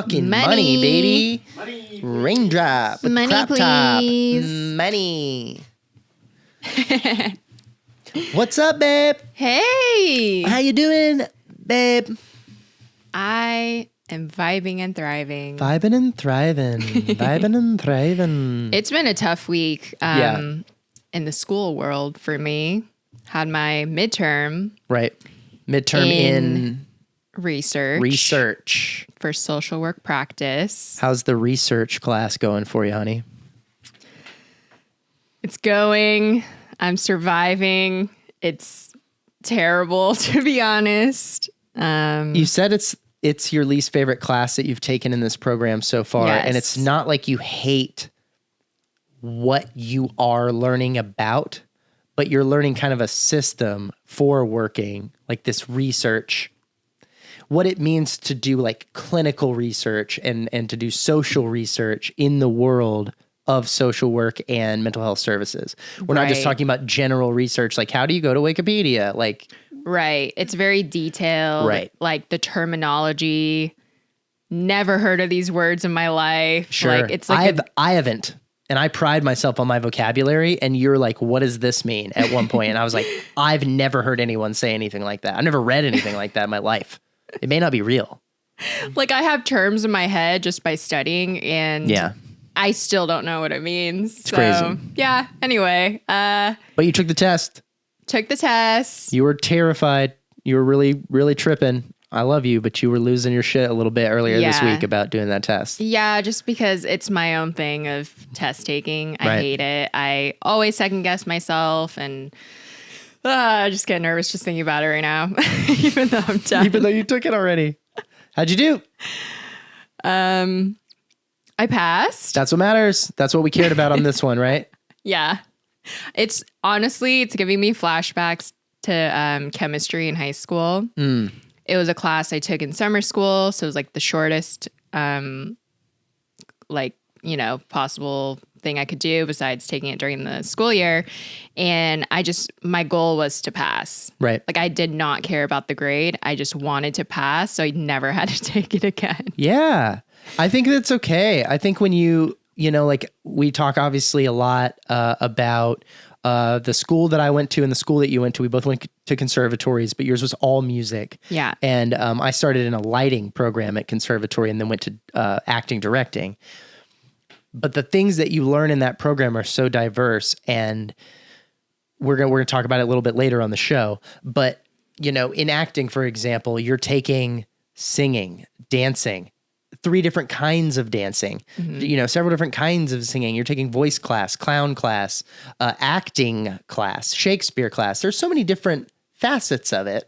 fucking money, baby. Money. Raindrop with Money, crop please. top. Money. What's up, babe? Hey. How you doing, babe? I am vibing and thriving. Vibing and thriving. Vibing and thriving. It's been a tough week in the school world for me. Had my midterm. Right. Midterm in research for social work practice. How's the research class going for you, honey? It's going. I'm surviving. It's terrible, to be honest. You said it's your least favorite class that you've taken in this program so far. Yes. And it's not like you hate what you are learning about, but you're learning kind of a system for working, like this research, what it means to do like clinical research and to do social research in the world of social work and mental health services. We're not just talking about general research, like how do you go to Wikipedia? Like, right. It's very detailed. Right. Like the terminology. Never heard of these words in my life. Sure. Like, it's like I haven't. And I pride myself on my vocabulary. And you're like, what does this mean at one point? And I was like, I've never heard anyone say anything like that. I've never read anything like that in my life. It may not be real. like I have terms in my head just by studying, and Yeah. I still don't know what it means. It's crazy. Yeah. Anyway, But you took the test. took the test. You were terrified. You were really, really tripping. I love you, but you were losing your shit a little bit earlier this Yeah. week about doing that test. Yeah, just because it's my own thing of test taking. I Right. hate it. I always second guess myself, and I just get nervous just thinking about it right now, even though I'm done. Even though you took it already. How'd you do? I passed. That's what matters. That's what we cared about on this one, right? Yeah. It's honestly, it's giving me flashbacks to chemistry in high school. It was a class I took in summer school. So it was like the shortest, possible thing I could do besides taking it during the school year. And my goal was to pass. Right. Like I did not care about the grade. I just wanted to pass. So I never had to take it again. Yeah. I think that's okay. I think when like we talk obviously a lot about the school that I went to and the school that you went to. We both went to conservatories, but yours was all music. Yeah. And I started in a lighting program at conservatory and then went to acting, directing. But the things that you learn in that program are so diverse, and we're gonna talk about it a little bit later on the show. But in acting, for example, you're taking singing, dancing, 3 different kinds of dancing, several different kinds of singing. You're taking voice class, clown class, acting class, Shakespeare class. There's so many different facets of it.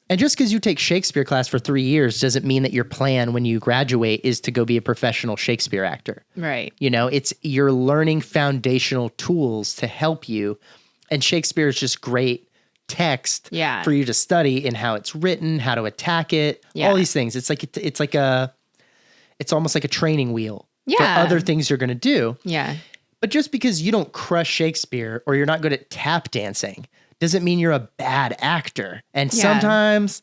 And just because you take Shakespeare class for 3 years doesn't mean that your plan when you graduate is to go be a professional Shakespeare actor. Right. You're learning foundational tools to help you. And Shakespeare is just great text for you to study in how it's written, how to attack it, all these things. It's almost like a training wheel for other things you're going to do. Yeah. But just because you don't crush Shakespeare or you're not good at tap dancing doesn't mean you're a bad actor. And sometimes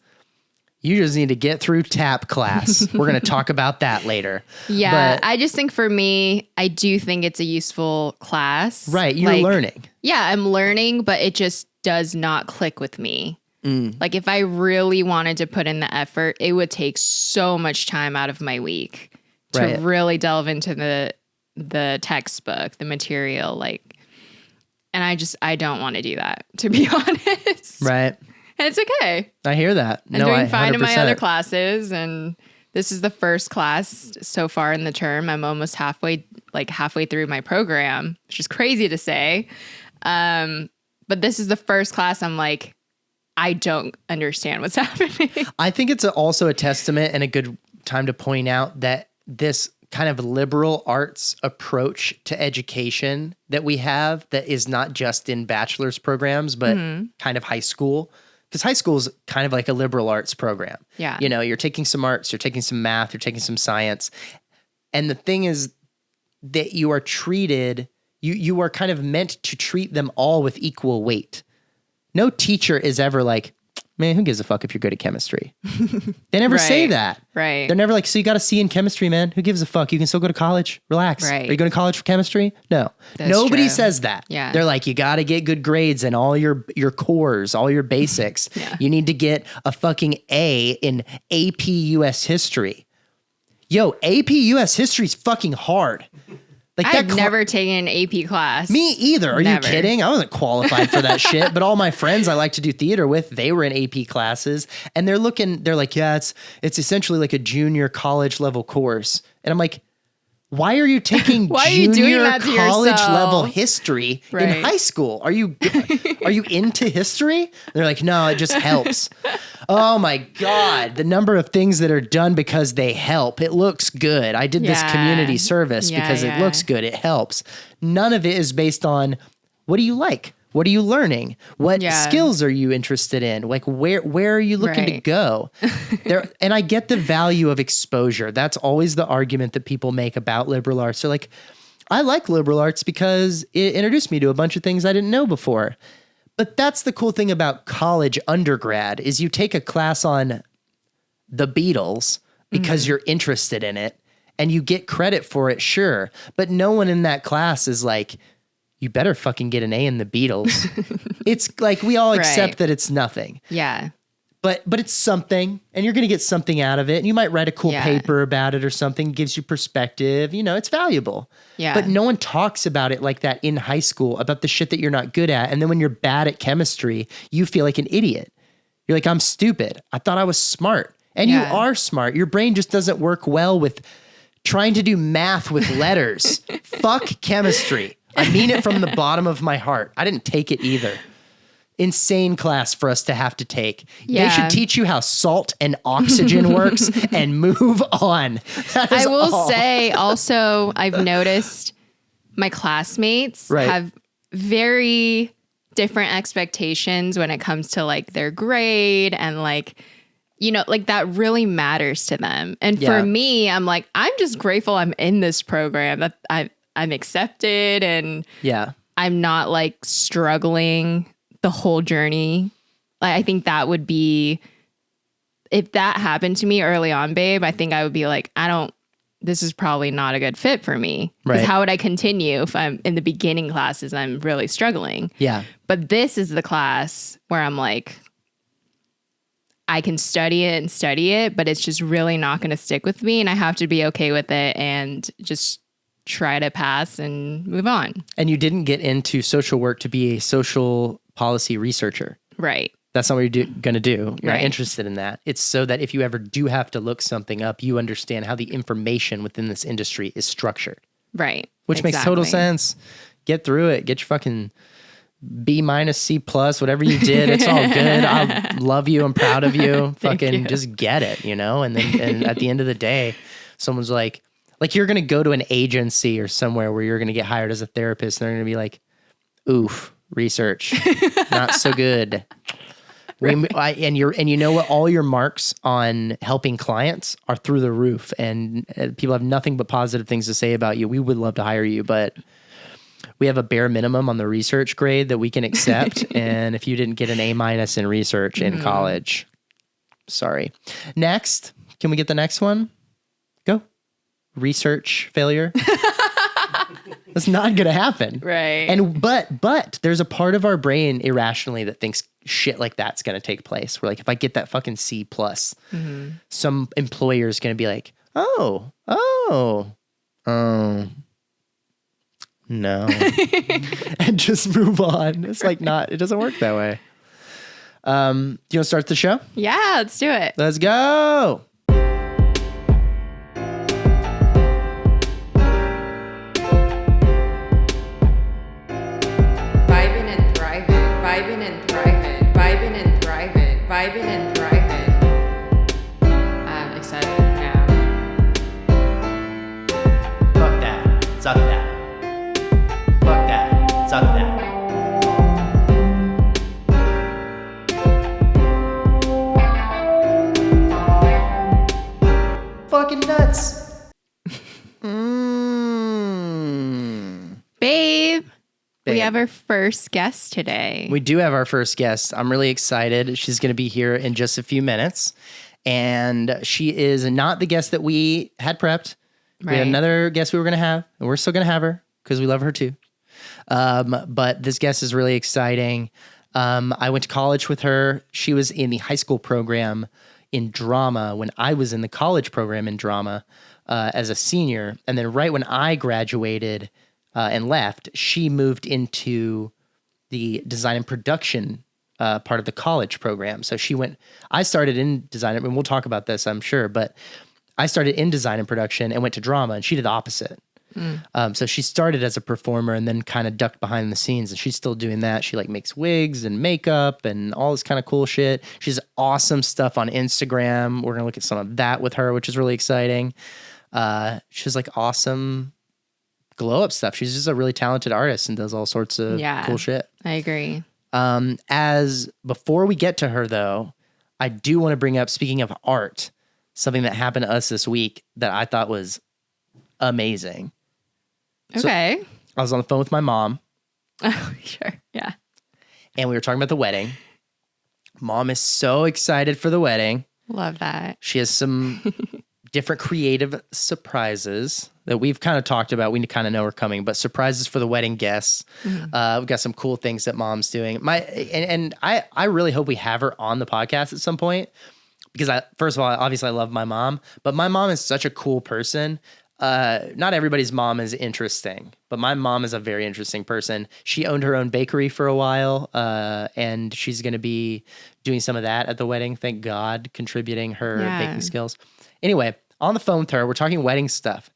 you just need to get through tap class. We're going to talk about that later. Yeah. But, I just think for me, I do think it's a useful class. right. You're learning. Yeah, I'm learning, but it just does not click with me. Like if I really wanted to put in the effort, it would take so much time out of my week to really delve into the textbook, the material, and I don't want to do that, to be honest. Right. And it's okay. I hear that. I'm doing fine in my other classes, and this is the first class so far in the term. I'm almost halfway through my program, which is crazy to say. But this is the first class I'm like, I don't understand what's happening. I think it's also a testament and a good time to point out that this kind of liberal arts approach to education that we have, that is not just in bachelor's programs, but kind of high school. Because high school is kind of like a liberal arts program. Yeah. You're taking some arts, you're taking some math, you're taking some science. And the thing is that you are treated, you are kind of meant to treat them all with equal weight. No teacher is ever like, Man, who gives a fuck if you're good at chemistry? They never say that. Right. They're never like, so you got a C in chemistry, man. Who gives a fuck? You can still go to college. Relax. Right. Are you going to college for chemistry? No. That's Nobody true. says that. Yeah. They're like, you got to get good grades in all your cores, all your basics. Yeah. You need to get a fucking A in AP US history. Yo, AP US history is fucking hard. Like I've never taken an AP class. Me either. Are Never. you kidding? I wasn't qualified for that shit. But all my friends I like to do theater with, they were in AP classes, and they're like, yeah, it's essentially like a junior college level course. And I'm like, why are you taking Why are you doing junior that to college yourself? level history in high school? Are you into history? They're like, no, it just helps. Oh my God. The number of things that are done because they help. It looks good. I did this community service because it looks good. It helps. None of it is based on what do you like? What are you learning? What skills are you interested in? Like where are you looking to go? And I get the value of exposure. That's always the argument that people make about liberal arts. They're like, I like liberal arts because it introduced me to a bunch of things I didn't know before. But that's the cool thing about college undergrad is you take a class on the Beatles because you're interested in it and you get credit for it, sure. But no one in that class is like, you better fucking get an A in the Beatles. It's like we all accept that it's nothing. Yeah. But it's something, and you're going to get something out of it. And you might write a cool paper about it or something, gives you perspective. You know, it's valuable. Yeah. But no one talks about it like that in high school, about the shit that you're not good at. And then when you're bad at chemistry, you feel like an idiot. You're like, I'm stupid. I thought I was smart. And you are smart. Your brain just doesn't work well with trying to do math with letters. Fuck chemistry. I mean it from the bottom of my heart. I didn't take it either. Insane class for us to have to take. Yeah. They should teach you how salt and oxygen works and move on. I will say also, I've noticed my classmates have very different expectations when it comes to like their grade and like, you know, like that really matters to them. And for me, I'm like, I'm just grateful I'm in this program, that I'm accepted and I'm not like struggling the whole journey. Like, I think that would be, if that happened to me early on, babe, I think I would be like, this is probably not a good fit for me. Because how would I continue if I'm in the beginning classes, I'm really struggling. Yeah. But this is the class where I'm like, I can study it, but it's just really not going to stick with me. And I have to be okay with it and just try to pass and move on. And you didn't get into social work to be a social policy researcher. Right. That's not what you're going to do. You're not interested in that. It's so that if you ever do have to look something up, you understand how the information within this industry is structured. Right. Which makes total sense. Get through it. Get your fucking B minus C plus, whatever you did. It's all good. I love you. I'm proud of you. Fucking just get it, you know? And then and at the end of the day, someone's like you're going to go to an agency or somewhere where you're going to get hired as a therapist. And they're going to be like, oof, research, not so good. And you know what? All your marks on helping clients are through the roof, and people have nothing but positive things to say about you. We would love to hire you, but we have a bare minimum on the research grade that we can accept. And if you didn't get an A minus in research in college, sorry. Next, can we get the next one? Go. Research failure. That's not going to happen. Right. And but there's a part of our brain irrationally that thinks shit like that's going to take place. We're like, if I get that fucking C plus, some employer is going to be like, oh, no. And just move on. It's like it doesn't work that way. Do you want to start the show? Yeah, let's do it. Let's go. Vibing and thriving. I'm excited now. Fuck that. Suck that. Fuck that. Suck that. Fucking nuts. Babe, We have our first guest today. We do have our first guest. I'm really excited. She's going to be here in just a few minutes. And she is not the guest that we had prepped. We had another guest we were going to have, and we're still going to have her because we love her too. But this guest is really exciting. I went to college with her. She was in the high school program in drama when I was in the college program in drama as a senior. And then right when I graduated and left, she moved into the design and production part of the college program. So I started in design, and we'll talk about this, I'm sure, but I started in design and production and went to drama, and she did the opposite. So she started as a performer and then kind of ducked behind the scenes, and she's still doing that. She like makes wigs and makeup and all this kind of cool shit. She's awesome stuff on Instagram. We're going to look at some of that with her, which is really exciting. She's like awesome glow up stuff. She's just a really talented artist and does all sorts of cool shit. I agree. As before we get to her though, I do want to bring up, speaking of art, something that happened to us this week that I thought was amazing. Okay. So I was on the phone with my mom. Oh, sure. Yeah. And we were talking about the wedding. Mom is so excited for the wedding. Love that. She has some different creative surprises that we've kind of talked about. We kind of know are coming, but surprises for the wedding guests. We've got some cool things that Mom's doing. I really hope we have her on the podcast at some point because first of all, obviously I love my mom, but my mom is such a cool person. Not everybody's mom is interesting, but my mom is a very interesting person. She owned her own bakery for a while, and she's going to be doing some of that at the wedding. Thank God, contributing her baking skills. Anyway, on the phone with her, we're talking wedding stuff,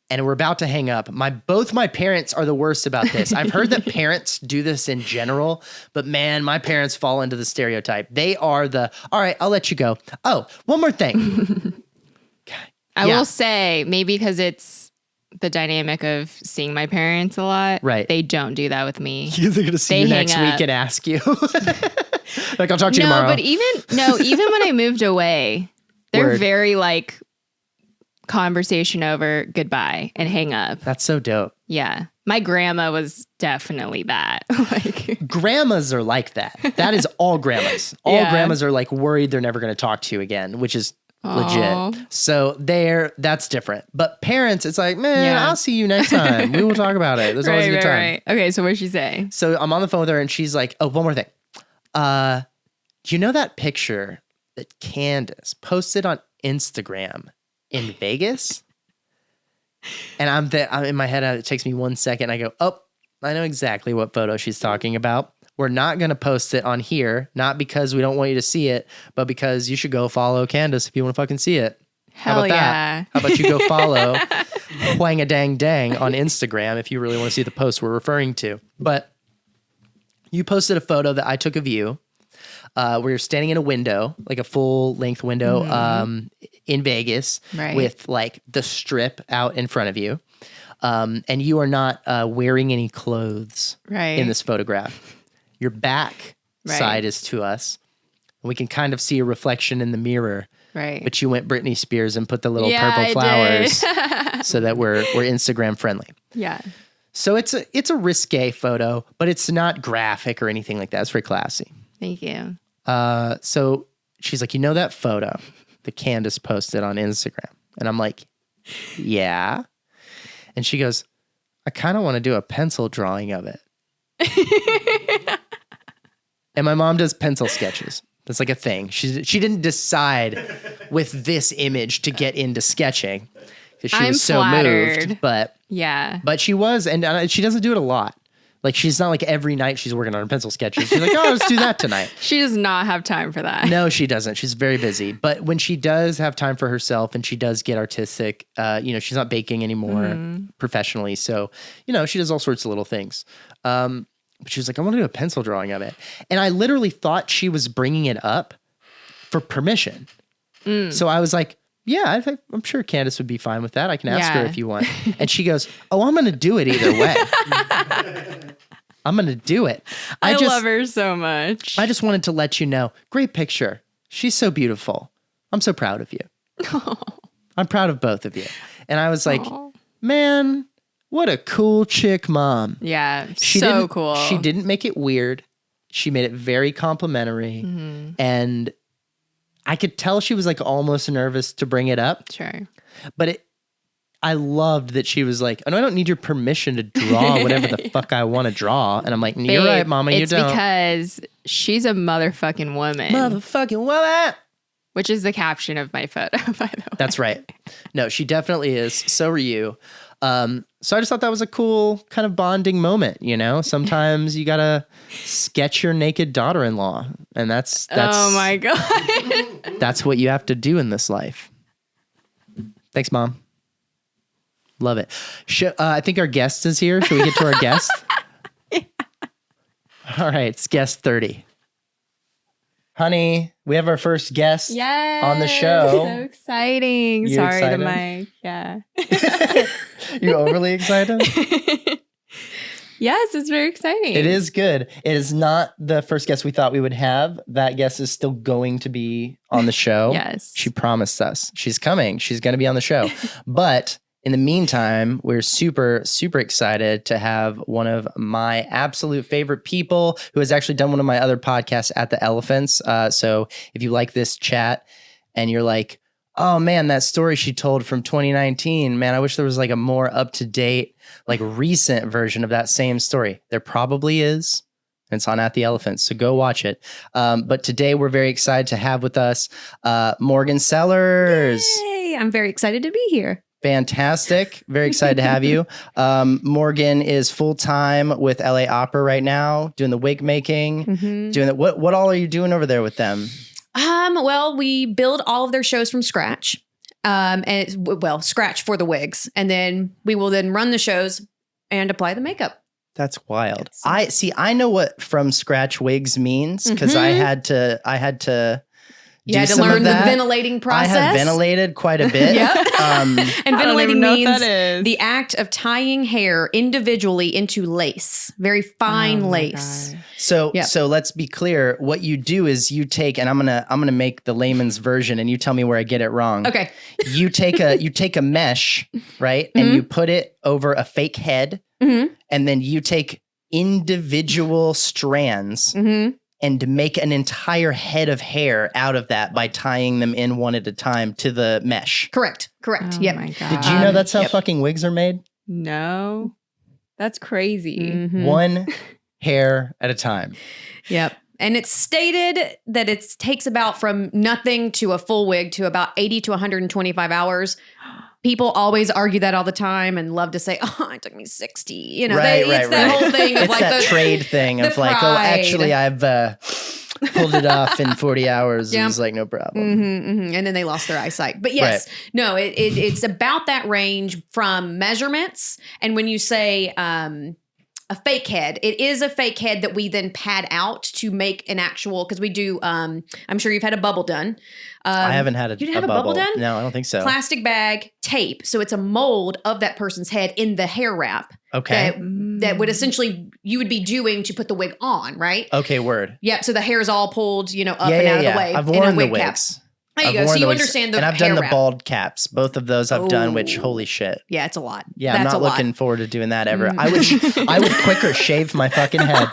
and we're about to hang up. Both my parents are the worst about this. I've heard that parents do this in general, but man, my parents fall into the stereotype. They are all right, I'll let you go. Oh, one more thing. I will say, maybe because it's the dynamic of seeing my parents a lot. Right. They don't do that with me. They're going to see you next week and ask you. Like, I'll talk to you tomorrow. But even when I moved away, they're very like conversation over, goodbye, and hang up. That's so dope. Yeah. My grandma was definitely that. Like grandmas are like that. That is all grandmas. All grandmas are like worried they're never going to talk to you again, which is legit. So that's different. But parents, it's like, man, I'll see you next time. We will talk about it. There's always a good time. Right. Okay, so what'd she say? So I'm on the phone with her and she's like, oh, one more thing. Do you know that picture that Candace posted on Instagram in Vegas? And I'm in my head, it takes me 1 second. I go, oh, I know exactly what photo she's talking about. We're not going to post it on here, not because we don't want you to see it, but because you should go follow Candace if you want to fucking see it. How about that? How about you go follow Whang-a-dang-dang on Instagram if you really want to see the post we're referring to. But you posted a photo that I took of you where you're standing in a window, like a full length window in Vegas with like the strip out in front of you. And you are not wearing any clothes in this photograph. Your back side is to us. And we can kind of see a reflection in the mirror. Right. But you went Britney Spears and put the little purple flowers so that we're Instagram friendly. Yeah. So it's a risque photo, but it's not graphic or anything like that. It's very classy. Thank you. So she's like, you know that photo that Candace posted on Instagram? And I'm like, yeah. And she goes, I kind of want to do a pencil drawing of it. And my mom does pencil sketches. That's like a thing. She didn't decide with this image to get into sketching because she was so moved. But she was, and she doesn't do it a lot. Like she's not like every night she's working on her pencil sketches. She's like, oh, let's do that tonight. She does not have time for that. No, she doesn't. She's very busy. But when she does have time for herself and she does get artistic, she's not baking anymore professionally. So, she does all sorts of little things. But she was like, I want to do a pencil drawing of it. And I literally thought she was bringing it up for permission. So I was like, yeah, I'm sure Candace would be fine with that. I can ask her if you want. And she goes, oh, I'm going to do it either way. I'm going to do it. I love her so much. I just wanted to let you know. Great picture. She's so beautiful. I'm so proud of you. I'm proud of both of you. And I was like, man, What a cool chick mom. Yeah, She so didn't- cool. She didn't make it weird. She made it very complimentary. And I could tell she was like almost nervous to bring it up. Sure. But I loved that she was like, oh, no, I don't need your permission to draw whatever the fuck I want to draw. And I'm like, you're Babe, right, mama, you don't. It's because she's a motherfucking woman. Motherfucking woman. Which is the caption of my photo, by the way. That's right. No, she definitely is. So are you. So I just thought that was a cool kind of bonding moment, you know? Sometimes you gotta sketch your naked daughter-in-law. And that's oh my God. that's what you have to do in this life. Thanks, Mom. Love it. I think our guest is here. Should we get to our guest? Yeah. All right, it's guest 30. Honey, we have our first guest on the show. So exciting. You Sorry, excited? the mic. Yeah. You overly excited? Yes, it's very exciting. It is good. It is not the first guest we thought we would have. That guest is still going to be on the show. Yes. She promised us. She's coming. She's going to be on the show. But in the meantime, we're super, super excited to have one of my absolute favorite people who has actually done one of my other podcasts at the Elephants. So if you like this chat and you're like, oh man, that story she told from 2019, man, I wish there was like a more up-to-date, like recent version of that same story. There probably is. It's on At the Elephants, so go watch it. But today we're very excited to have with us Morgan Sellers. Yay! I'm very excited to be here. Fantastic. Very excited to have you. Morgan is full-time with LA Opera right now, doing the wig making, doing the, what all are you doing over there with them? Well, we build all of their shows from scratch. Scratch for the wigs. And then we will then run the shows and apply the makeup. That's wild. I know what from scratch wigs means because I had to You had to learn the ventilating process. I have ventilated quite a bit. And ventilating means the the act of tying hair individually into lace, very fine lace. So let's be clear. What you do is you take, and I'm gonna make the layman's version, and you tell me where I get it wrong. Okay. You take a mesh, right, and you put it over a fake head, and then you take individual strands. And to make an entire head of hair out of that by tying them in one at a time to the mesh. Correct. Oh Yep. my God. Did you know that's how fucking wigs are made? No. That's crazy. One hair at a time. Yep. And it's stated that it takes about from nothing to a full wig to about 80 to 125 hours. People always argue that all the time and love to say, oh, it took me 60. You know, it's that whole thing of it's like that trade thing of like, oh, actually, I've pulled it off in 40 hours. It was like, no problem. And then they lost their eyesight. But yes, no, it's about that range from measurements. And when you say a fake head, it is a fake head that we then pad out to make an actual, because we do, I'm sure you've had a bubble done. I haven't had you didn't have a bubble done? No, I don't think so. Plastic bag, tape. So it's a mold of that person's head in the hair wrap. Okay. That would essentially, you would be doing to put the wig on, right? Okay, word. Yep. So the hair is all pulled, up and out of the way. I've in a worn the wig cap. wigs. There you go. So you understand the and I've hair done the wrap. bald caps. Both of those I've done, which holy shit. Yeah, it's a lot. Yeah, I'm not looking forward to doing that ever. I would quicker shave my fucking head.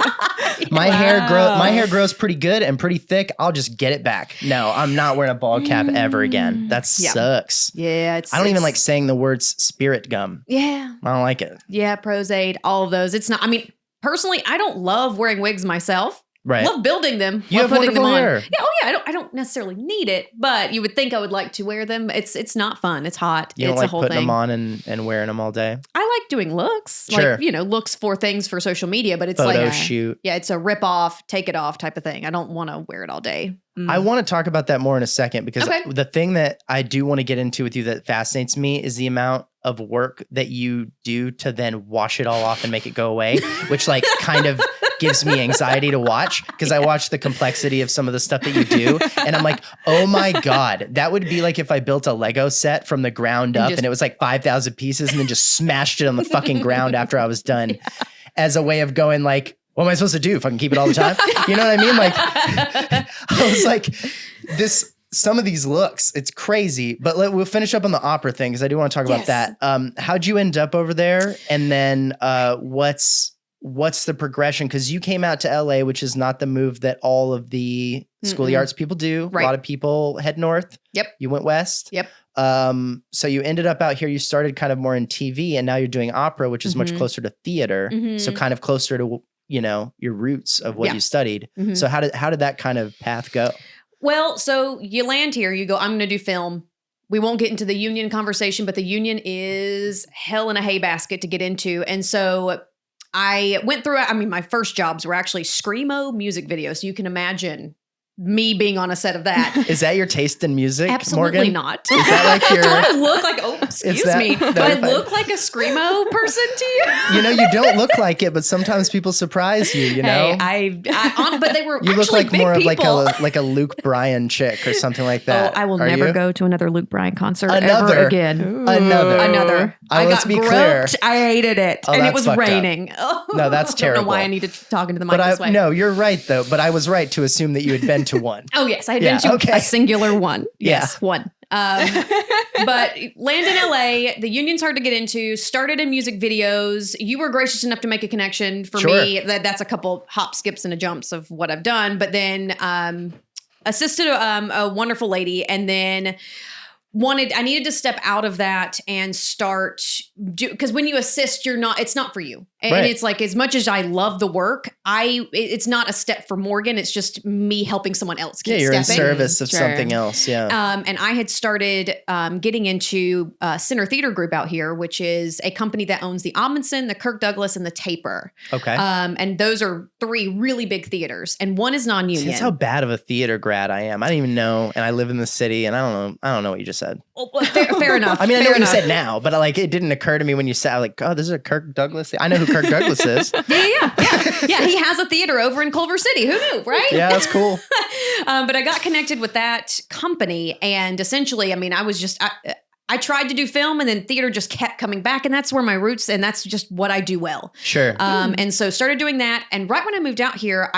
My hair grows pretty good and pretty thick. I'll just get it back. No, I'm not wearing a bald cap ever again. That sucks. Yeah, I don't even like saying the words spirit gum. Yeah. I don't like it. Yeah, Prozaid, all of those. It's not, I mean, personally, I don't love wearing wigs myself. Right. Love building them. You have putting them on. hair. Yeah, I don't necessarily need it, but you would think I would like to wear them. It's not fun. It's hot. You don't it's like a whole putting thing. them on and wearing them all day? I like doing looks. Sure. Like, looks for things for social media, but it's Photo like shoot. Yeah, it's a rip off, take it off type of thing. I don't want to wear it all day. I want to talk about that more in a second because the thing that I do want to get into with you that fascinates me is the amount of work that you do to then wash it all off and make it go away, which like kind of gives me anxiety to watch because I watch the complexity of some of the stuff that you do. And I'm like, oh my God, that would be like if I built a Lego set from the ground up and it was like 5,000 pieces and then just smashed it on the fucking ground after I was done as a way of going like, what am I supposed to do? Fucking keep it all the time? You know what I mean? Like, I was like, some of these looks, it's crazy. But we'll finish up on the opera thing because I do want to talk about that. How'd you end up over there? And then what's the progression? Because you came out to LA, which is not the move that all of the School of the Arts people do. Right. A lot of people head north. Yep. You went west. Yep. So you ended up out here. You started kind of more in TV, and now you're doing opera, which is much closer to theater. So kind of closer to your roots of what you studied. So how did that kind of path go? Well, so you land here, you go, I'm going to do film. We won't get into the union conversation, but the union is hell in a hay basket to get into. And so I went through, my first jobs were actually Screamo music videos. So you can imagine me being on a set of that. Is that your taste in music, Absolutely Morgan? not. Is that like your... Do I look like, excuse me, do I look like a Screamo person to you? You don't look like it, but sometimes people surprise you, know? Hey, but they were you look like big more people. of like a Luke Bryan chick or something like that. I will never go to another Luke Bryan concert Another. ever again. Another. I got let's be clear. groped. I hated it. And it was raining. No, that's terrible. I don't know why I needed to talk into the mic this way. No, you're right, though. But I was right to assume that you had been to one. Oh, yes. I had been to a singular one. Yes, one. But land in LA, the union's hard to get into, started in music videos. You were gracious enough to make a connection for me. That's a couple hop, skips, and a jumps of what I've done. But then assisted a wonderful lady, and then I needed to step out of that and start because when you assist, it's not for you. And it's like, as much as I love the work, it's not a step for Morgan. It's just me helping someone else. You're in service of something else. Yeah. And I had started getting into Center Theater Group out here, which is a company that owns the Amundsen, the Kirk Douglas, and the Taper. Okay. And those are 3 really big theaters, and one is non-union. See, that's how bad of a theater grad I am. I don't even know, and I live in the city, and I don't know what you just said. Well, fair enough. I know what you said now, but it didn't occur to me when you said, oh, this is a Kirk Douglas. I know who Kirk Douglas is. Yeah. He has a theater over in Culver City. Who knew, right? Yeah, that's cool. But I got connected with that company, and essentially, I tried to do film, and then theater just kept coming back, and that's where my roots, and that's just what I do well. Sure. And so started doing that, and right when I moved out here,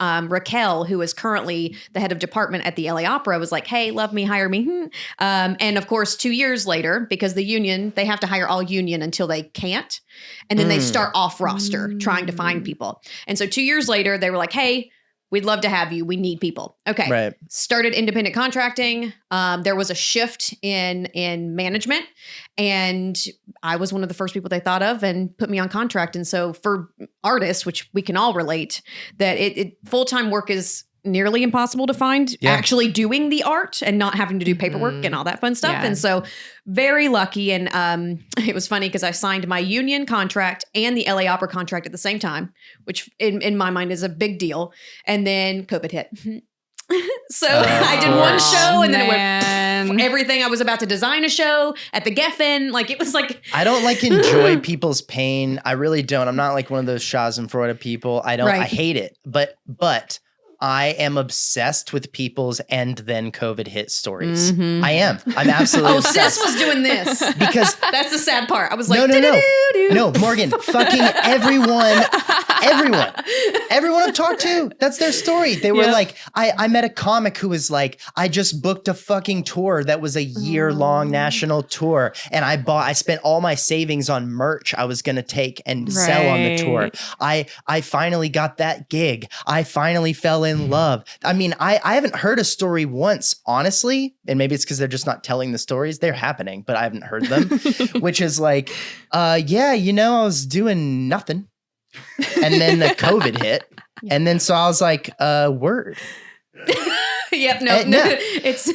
Raquel, who is currently the head of department at the LA Opera, was like, hey, love me, hire me. And of course, 2 years later, because the union, they have to hire all union until they can't. And then they start off roster trying to find people. And so 2 years later, they were like, hey, we'd love to have you. We need people. Okay. Right. Started independent contracting. There was a shift in management, and I was one of the first people they thought of and put me on contract. And so for artists, which we can all relate, that full-time work is nearly impossible to find, actually doing the art and not having to do paperwork and all that fun stuff. Yeah. And so very lucky. And it was funny because I signed my union contract and the LA Opera contract at the same time, which in my mind is a big deal. And then COVID hit. So I did one show, and then it went everything. I was about to design a show at the Geffen. It was like, I don't enjoy people's pain. I really don't. I'm not one of those Schadenfreude people. I don't. Right. I hate it. But I am obsessed with people's and then COVID hit stories. I am. I'm absolutely obsessed. Sis was doing this. Because that's the sad part. I was like, no, Morgan, fucking everyone I've talked to, that's their story. They were like, I met a comic who was like, I just booked a fucking tour that was a year-long national tour, and I spent all my savings on merch I was going to take and sell on the tour. I finally got that gig. I finally fell in love. I haven't heard a story once, honestly, and maybe it's because they're just not telling the stories. They're happening, but I haven't heard them, which is like, I was doing nothing. And then the COVID hit. And then so I was like, word. Yep. No, it's.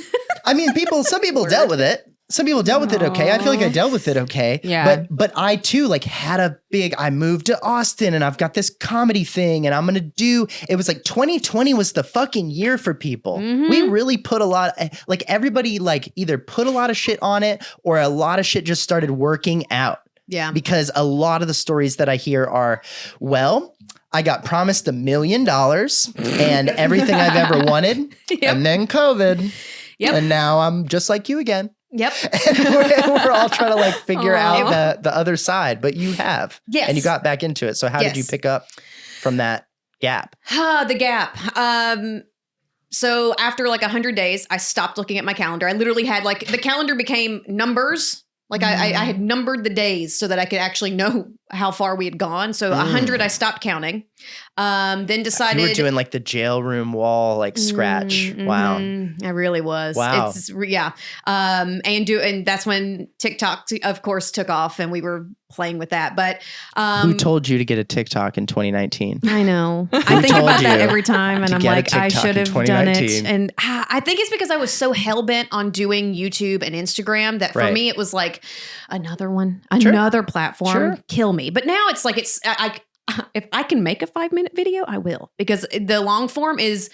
Some people dealt with it. Some people dealt with it okay. I feel like I dealt with it okay. Yeah. But I too had I moved to Austin, and I've got this comedy thing, and I'm going to do, it was 2020 was the fucking year for people. Mm-hmm. We really put a lot, everybody either put a lot of shit on it, or a lot of shit just started working out. Yeah. Because a lot of the stories that I hear are, I got promised $1 million and everything I've ever wanted. Yep. And then COVID. Yep. And now I'm just like you again. Yep. And we're all trying to figure out the other side, but you have. Yes. And you got back into it. So how did you pick up from that gap? The gap. So after like 100 days, I stopped looking at my calendar. I literally had like the calendar became numbers. Like I had numbered the days so that I could actually know how far we had gone. So 100, I stopped counting. Then decided you were doing like the jail room wall, like scratch. Wow. I really was. Wow. Yeah. And that's when TikTok, of course, took off and we were playing with that. But who told you to get a TikTok in 2019? I know. I think about that every time, and I'm like, I TikTok should in have done it. 2019. And I think it's because I was so hell bent on doing YouTube and Instagram that for Right. me it was like another one, Sure. another platform, Sure. kill me. But now it's like if I can make a 5-minute video, I will, because the long form is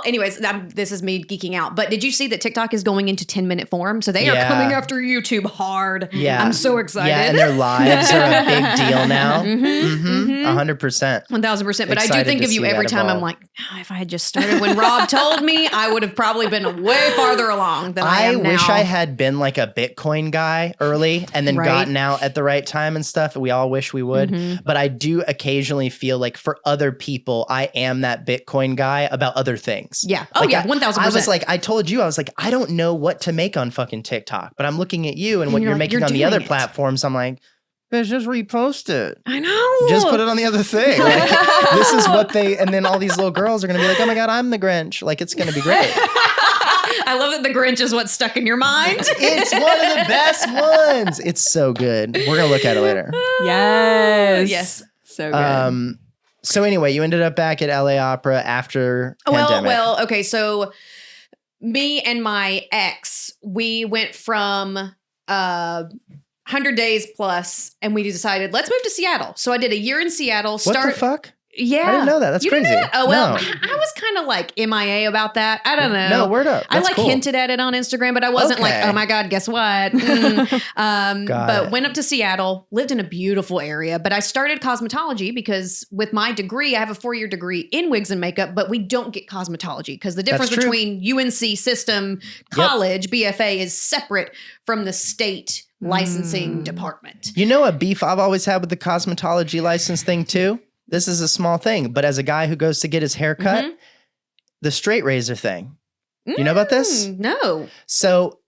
anyways, this is me geeking out. But did you see that TikTok is going into 10-minute form? So they are coming after YouTube hard. Yeah. I'm so excited. Yeah, and their lives are a big deal now. 100%. 1,000%. But I do Excited think to of you see every that time. I'm evolve. like, if I had just started when Rob told me, I would have probably been way farther along than I am now. I wish I had been like a Bitcoin guy early and then Right. gotten out at the right time and stuff. We all wish we would. But I do occasionally feel like for other people, I am that Bitcoin guy about other things. Yeah. Like, 1,000%. I was like, I told you, I was like, I don't know what to make on fucking TikTok, but I'm looking at you and what you're you're like, making you're on the doing other it. platforms. I'm like, bitch, just repost it. I know. Just put it on the other thing. Like, this is what and then all these little girls are going to be like, oh my God, I'm the Grinch. Like, it's going to be great. I love that the Grinch is what's stuck in your mind. It's one of the best ones. It's so good. We're going to look at it later. Yes. Yes. So good. So anyway, you ended up back at LA Opera after pandemic. Well, okay. So me and my ex, we went from 100 days plus, and we decided, let's move to Seattle. So I did a year in Seattle. What the fuck? Yeah. I didn't know that. That's You crazy. didn't know that? Oh, well, No. I was kind of like MIA about that. I don't know. No, word up. I That's like cool. hinted at it on Instagram, but I wasn't like, Okay. oh my God, guess what? But went up to Seattle, lived in a beautiful area. But I started cosmetology because with my degree, I have a 4-year degree in wigs and makeup, but we don't get cosmetology because the difference That's true. between UNC system college, BFA, is separate from the state licensing department. You know a beef I've always had with the cosmetology license thing too? This is a small thing, but as a guy who goes to get his hair cut, the straight razor thing. You know about this? No. So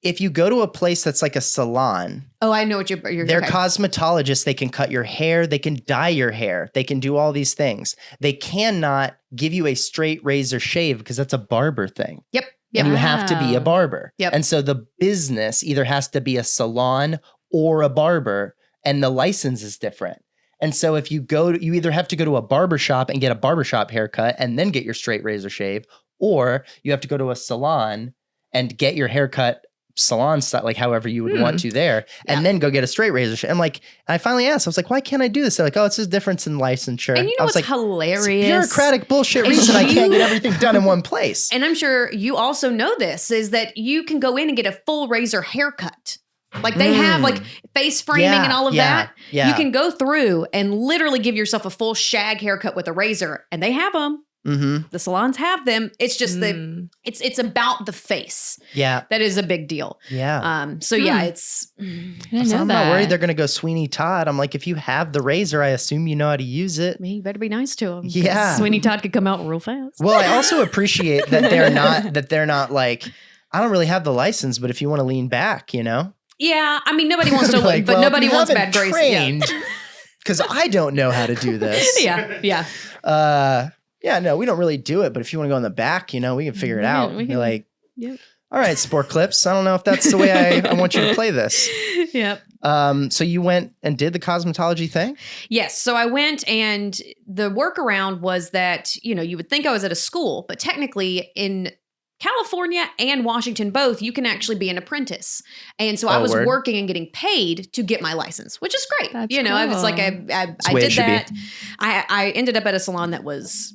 if you go to a place that's like a salon, Oh, I know what you're they're okay. cosmetologists. They can cut your hair. They can dye your hair. They can do all these things. They cannot give you a straight razor shave because that's a barber thing. Yep. And you have to be a Wow. barber. Yep. And so the business either has to be a salon or a barber, and the license is different. And so if you you either have to go to a barber shop and get a barbershop haircut and then get your straight razor shave, or you have to go to a salon and get your haircut salon style, like however you would want to there, and then go get a straight razor shave. I'm like, I finally asked, I was like, why can't I do this? They're like, oh, it's a difference in licensure. And you know I was what's like, hilarious? it's bureaucratic bullshit And reason I can't you- get everything done in one place. And I'm sure you also know this, is that you can go in and get a full razor haircut. Like they have like face framing and all of that. Yeah. You can go through and literally give yourself a full shag haircut with a razor, and they have them. Mm-hmm. The salons have them. It's just it's about the face. Yeah. That is a big deal. Yeah. So yeah, it's I didn't know I'm that. not worried they're going to go Sweeney Todd. I'm like, if you have the razor, I assume you know how to use it. I mean, you better be nice to them. Yeah. Sweeney Todd could come out real fast. Well, I also appreciate that they're not like, I don't really have the license, but if you want to lean back, you know? Yeah, I mean, nobody wants to, Like, but well, nobody you wants haven't bad grace. trained, because I don't know how to do this. Yeah. Yeah, no, we don't really do it. But if you want to go in the back, you know, we can figure it out. we can- You're like, Yep. all right, Sport Clips. I don't know if that's the way I want you to play this. Yep. So you went and did the cosmetology thing? Yes. So I went, and the workaround was that, you would think I was at a school, but technically in California and Washington both, you can actually be an apprentice. And so I was word. working and getting paid to get my license, which is great. That's I was like, cool. I the way it did should be. that. I ended up at a salon that was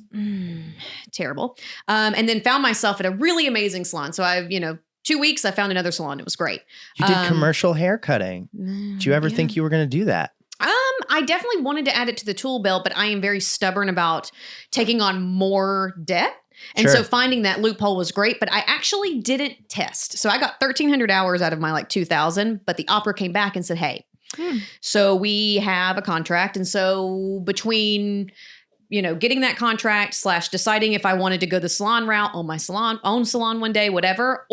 terrible. And then found myself at a really amazing salon. So 2 weeks, I found another salon. It was great. You did commercial hair cutting. Did you ever think you were going to do that? I definitely wanted to add it to the tool belt, but I am very stubborn about taking on more debt. And Sure. so finding that loophole was great, but I actually didn't test. So I got 1,300 hours out of my 2,000, but the opera came back and said, hey, so we have a contract. And so between, getting that contract / deciding if I wanted to go the salon route, own my own salon one day, whatever,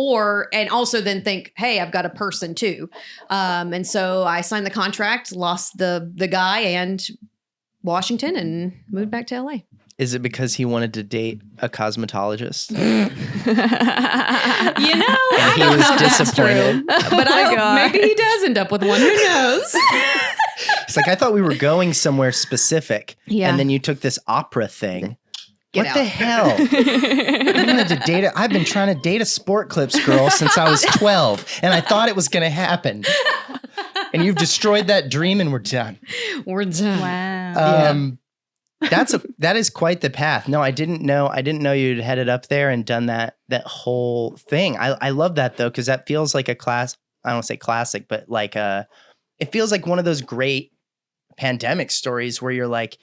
and also then think, hey, I've got a person too. And so I signed the contract, lost the guy and Washington, and moved back to LA. Is it because he wanted to date a cosmetologist? And he was disappointed. But maybe he does end up with one. Who knows? It's like, I thought we were going somewhere specific. Yeah. And then you took this opera thing. Get what out. the hell? I wanted to date I've been trying to date a Sport Clips girl since I was 12. And I thought it was going to happen. And you've destroyed that dream and we're done. We're done. Wow. That is quite the path. No, I didn't know you'd headed up there and done that whole thing. I love that though, because that feels like a class. I don't want to say classic, but like it feels like one of those great pandemic stories where you're like,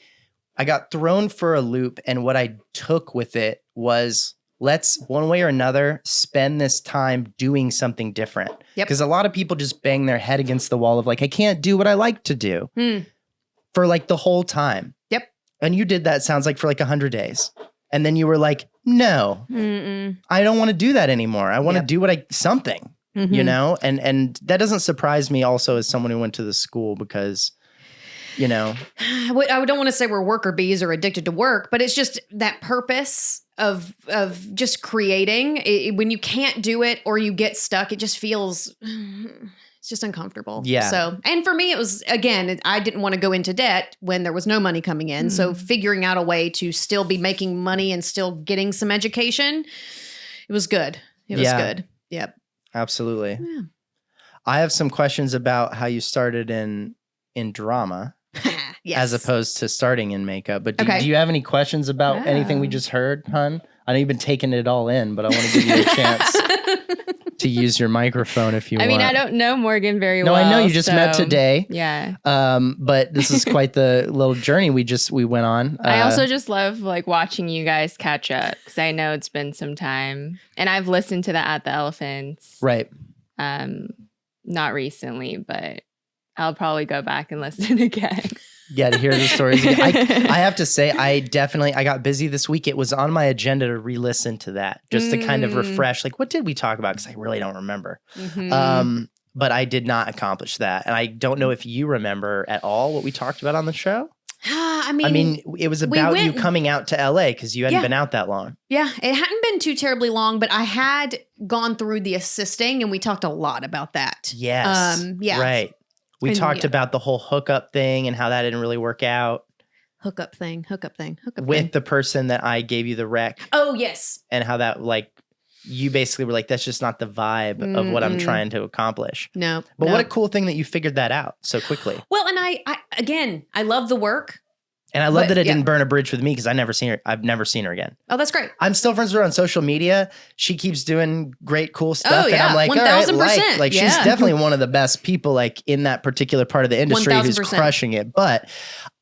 I got thrown for a loop, and what I took with it was, let's one way or another spend this time doing something different. Yep. Because a lot of people just bang their head against the wall of like, I can't do what I like to do for like the whole time. Yep. And you did that, sounds like, for like 100 days. And then you were like, no, I don't want to do that anymore. I want to do something, you know? And that doesn't surprise me also as someone who went to the school because, you know. I don't want to say we're worker bees or addicted to work, but it's just that purpose of just creating. When you can't do it or you get stuck, it just feels... It's just uncomfortable. Yeah. So, and for me, it was, again, I didn't want to go into debt when there was no money coming in. So figuring out a way to still be making money and still getting some education, it was good. It was good. Yep. Absolutely. Yeah. I have some questions about how you started in drama Yes. as opposed to starting in makeup. But do Okay. you have any questions about anything we just heard, hun? I know you've been taking it all in, but I want to give you a chance to use your microphone if you want. I mean, I don't know Morgan very well. No, I know you just met today. Yeah. But this is quite the little journey we went on. I also just love like watching you guys catch up because I know it's been some time, and I've listened to that At the Elephants. Right. Not recently, but I'll probably go back and listen again. Yeah, to hear the stories. I have to say, I got busy this week. It was on my agenda to re-listen to that just to kind of refresh. Like, what did we talk about? Because I really don't remember. But I did not accomplish that. And I don't know if you remember at all what we talked about on the show. I I mean, it was about you coming out to LA because you hadn't been out that long. Yeah, it hadn't been too terribly long, but I had gone through the assisting and we talked a lot about that. Yes. Yeah. Right. We talked about the whole hookup thing and how that didn't really work out. Hookup thing. With the person that I gave you the rec. Oh, yes. And how that, like, you basically were like, that's just not the vibe of what I'm trying to accomplish. No. But what a cool thing that you figured that out so quickly. Well, and I love the work. And I love that it didn't burn a bridge with me because I've never seen her again. Oh, that's great. I'm still friends with her on social media. She keeps doing great, cool stuff. Oh, yeah. And I'm like, 1000%. all right, like she's definitely one of the best people like in that particular part of the industry 1000%. who's crushing it. But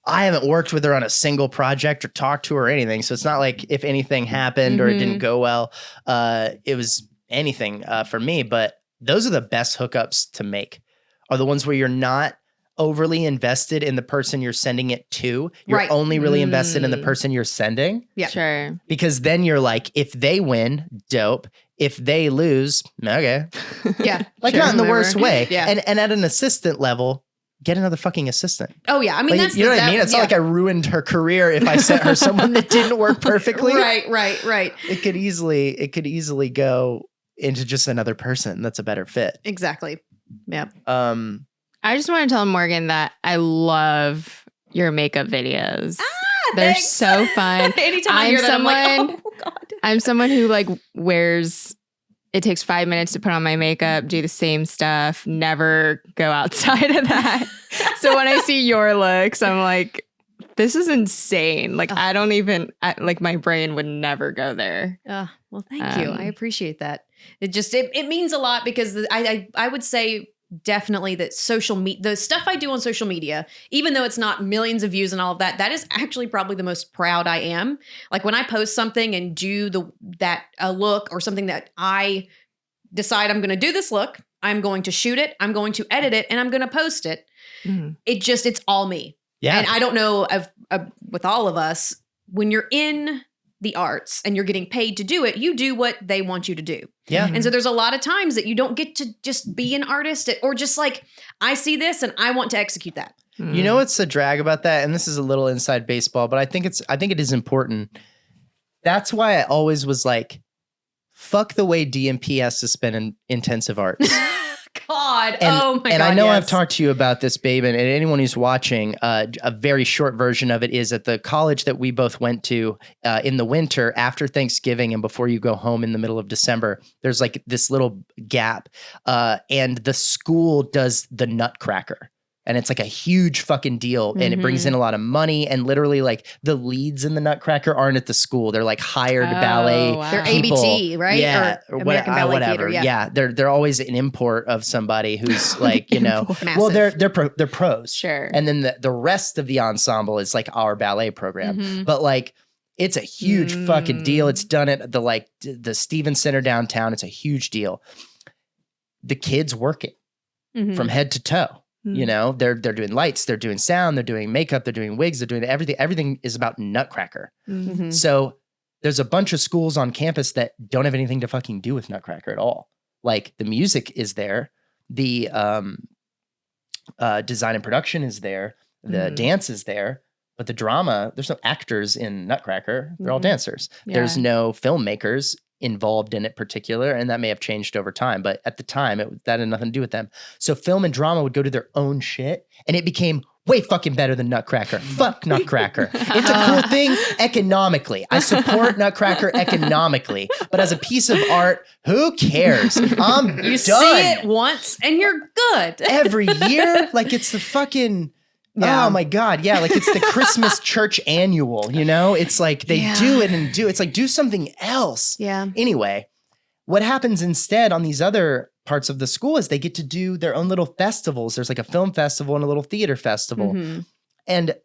I haven't worked with her on a single project or talked to her or anything. So it's not like if anything happened or it didn't go well, it was anything for me. But those are the best hookups to make, are the ones where you're not overly invested in the person you're sending it to. You're only really invested in the person you're sending. Yeah. Sure. Because then you're like, if they win, dope. If they lose, okay. Yeah. Like not in the worst way. Yeah. And at an assistant level, get another fucking assssistant. Oh yeah. I mean, Like, that's you know what I mean? It's not like I ruined her career if I sent her someone that didn't work perfectly. Right. It could easily go into just another person that's a better fit. Exactly. Yeah. I just want to tell Morgan that I love your makeup videos. They're thanks. so fun. Anytime I hear that, I'm like, oh God. I'm someone who like wears, it takes 5 minutes to put on my makeup, do the same stuff, never go outside of that. So when I see your looks, I'm like, this is insane. Like I don't even, like my brain would never go there. Well, thank you. I appreciate that. It means a lot because I would say definitely that social media, the stuff I do on social media, even though it's not millions of views and all of that, that is actually probably the most proud I am. Like when I post something and do a look or something that I decide I'm going to do this look, I'm going to shoot it, I'm going to edit it, and I'm going to post it. It's all me. Yeah. And I don't know with all of us, when you're in the arts and you're getting paid to do it, you do what they want you to do. Yeah. And so there's a lot of times that you don't get to just be an artist or just like, I see this and I want to execute that. You know what's a drag about that? And this is a little inside baseball, but I think it is important. That's why I always was like, fuck the way DMP has to spend in intensive arts. God. And, oh my God. And I know yes. I've talked to you about this, babe, and anyone who's watching, a very short version of it is at the college that we both went to in the winter after Thanksgiving and before you go home in the middle of December, there's like this little gap. And the school does the Nutcracker. And it's like a huge fucking deal. And it brings in a lot of money. And literally like the leads in the Nutcracker aren't at the school. They're like hired ballet. Wow. They're people. ABT, right? Yeah. Or American Ballet whatever. Theater. Yeah. They're always an import of somebody who's like, you know, Massive. well, they're pros. Sure. And then the rest of the ensemble is like our ballet program. But like, it's a huge fucking deal. It's done at the Stevens Center downtown. It's a huge deal. The kids work it from head to toe. You know, they're doing lights, they're doing sound, they're doing makeup, they're doing wigs, they're doing everything. Everything is about Nutcracker. So there's a bunch of schools on campus that don't have anything to fucking do with Nutcracker at all. Like the music is there, the design and production is there, the dance is there, but the drama, there's no actors in Nutcracker. They're all dancers. Yeah. There's no filmmakers involved in it particular, and that may have changed over time, but at the time that had nothing to do with them. So film and drama would go to their own shit, and it became way fucking better than Nutcracker. Fuck Nutcracker. It's a cool thing economically. I support Nutcracker economically, but as a piece of art, who cares? I'm You done. see it once and you're good. Every year, like it's the fucking Yeah. oh my God. Yeah. Like it's the Christmas church annual, you know, it's like they do it and it's like, do something else. Yeah. Anyway, what happens instead on these other parts of the school is they get to do their own little festivals. There's like a film festival and a little theater festival. And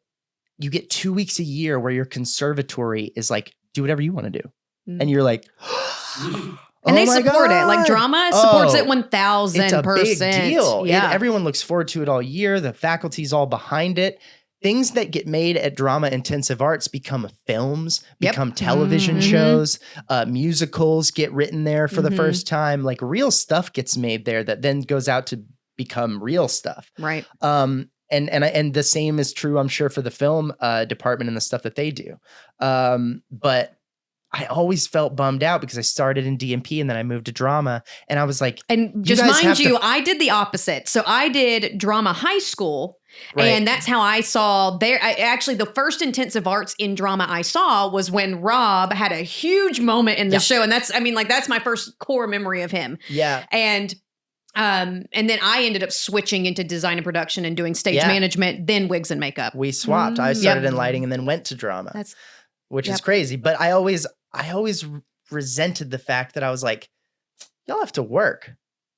you get 2 weeks a year where your conservatory is like, do whatever you want to do. And you're like, And they oh my support it. Like God. drama supports it It's a 1000%. big deal. Yeah. Everyone looks forward to it all year. The faculty's all behind it. Things that get made at drama intensive arts become films, become television shows, musicals get written there for the first time. Like real stuff gets made there that then goes out to become real stuff. Right. And the same is true, I'm sure, for the film department and the stuff that they do. But I always felt bummed out because I started in DMP and then I moved to drama and I was like, And just mind you, I did the opposite. So I did drama high school. Right. And that's how I saw actually the first intensive arts in drama I saw was when Rob had a huge moment in the show. And that's my first core memory of him. Yeah. And then I ended up switching into design and production and doing stage management, then wigs and makeup. We swapped. I started in lighting and then went to drama, which is crazy. But I always resented the fact that I was like, y'all have to work.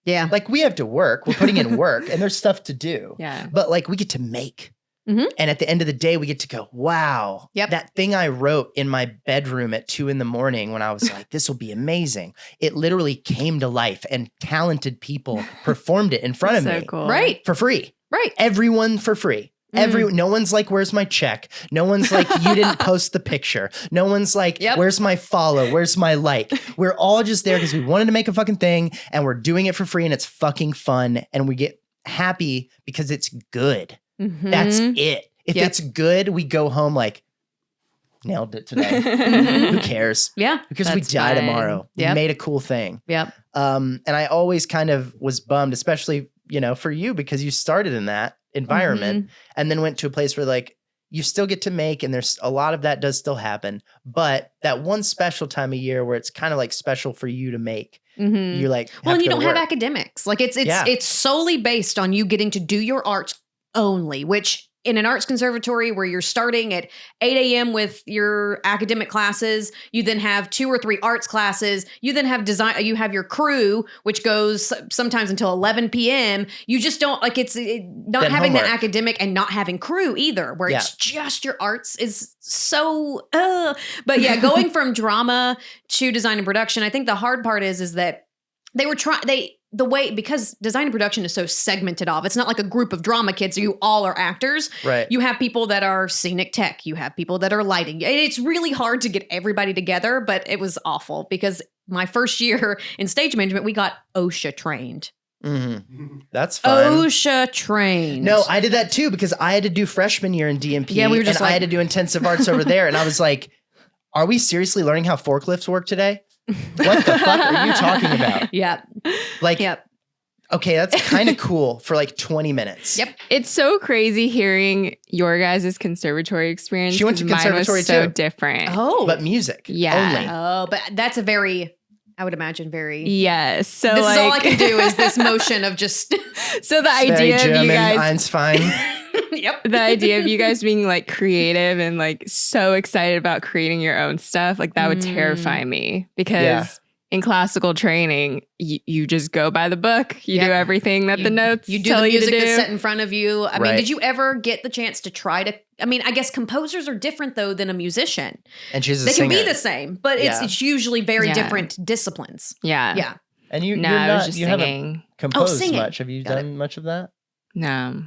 Yeah. Like we have to work. We're putting in work and there's stuff to do. Yeah. But like we get to make. And at the end of the day, we get to go, wow, that thing I wrote in my bedroom at 2 a.m. when I was like, this will be amazing. It literally came to life and talented people performed it in front of me. Cool. Right. For free. Right. Everyone for free. No one's like, where's my check? No one's like, you didn't post the picture. No one's like, where's my follow? Where's my like? We're all just there because we wanted to make a fucking thing and we're doing it for free and it's fucking fun and we get happy because it's good. That's it. If it's good, we go home like, nailed it today. Who cares? Yeah. Because we die tomorrow. We made a cool thing. Yep. And I always kind of was bummed, especially, you know, for you because you started in that environment and then went to a place where like you still get to make and there's a lot of that does still happen, but that one special time of year where it's kind of like special for you to make, you're like, well, and you don't have academics. Like it's solely based on you getting to do your arts only, which in an arts conservatory where you're starting at 8 a.m. with your academic classes, you then have 2 or 3 arts classes. You then have design. You have your crew, which goes sometimes until 11 p.m. You just don't like not having the academic and not having crew either, where it's just your arts is so. But yeah, going from drama to design and production, I think the hard part is that they the way, because design and production is so segmented off, it's not like a group of drama kids, so you all are actors. Right. You have people that are scenic tech. You have people that are lighting. It's really hard to get everybody together, but it was awful because my first year in stage management, we got OSHA trained. Mm-hmm. That's fun. OSHA trained. No, I did that too because I had to do freshman year in DMP. Yeah, we were just and I had to do intensive arts over there. And I was like, are we seriously learning how forklifts work today? What the fuck are you talking about? Yep. Like, Yep. Okay, that's kind of cool for like 20 minutes. Yep. It's so crazy hearing your guys' conservatory experience. She went to 'cause mine conservatory was so too. different. Oh. But music Yeah. only. Oh, but that's a very, I would imagine, very. Yes. So This like, is all I can do is this motion of just. So the Very idea of German, you guys, Ein's fine. Yep. the idea of you guys being like creative and like so excited about creating your own stuff, like that would terrify me because. Yeah. In classical training, you just go by the book. You Yep. do everything that the notes You do tell the you to music do. that's set in front of you. I mean, Right. did you ever get the chance to try to? I mean, I guess composers are different though than a musician. And she's a They singer. can be the same, but Yeah. it's usually very Yeah. different disciplines. Yeah. Yeah. And you, No, you're I not, was just you haven't singing. composed singing. much. Have you Got done much of that? No.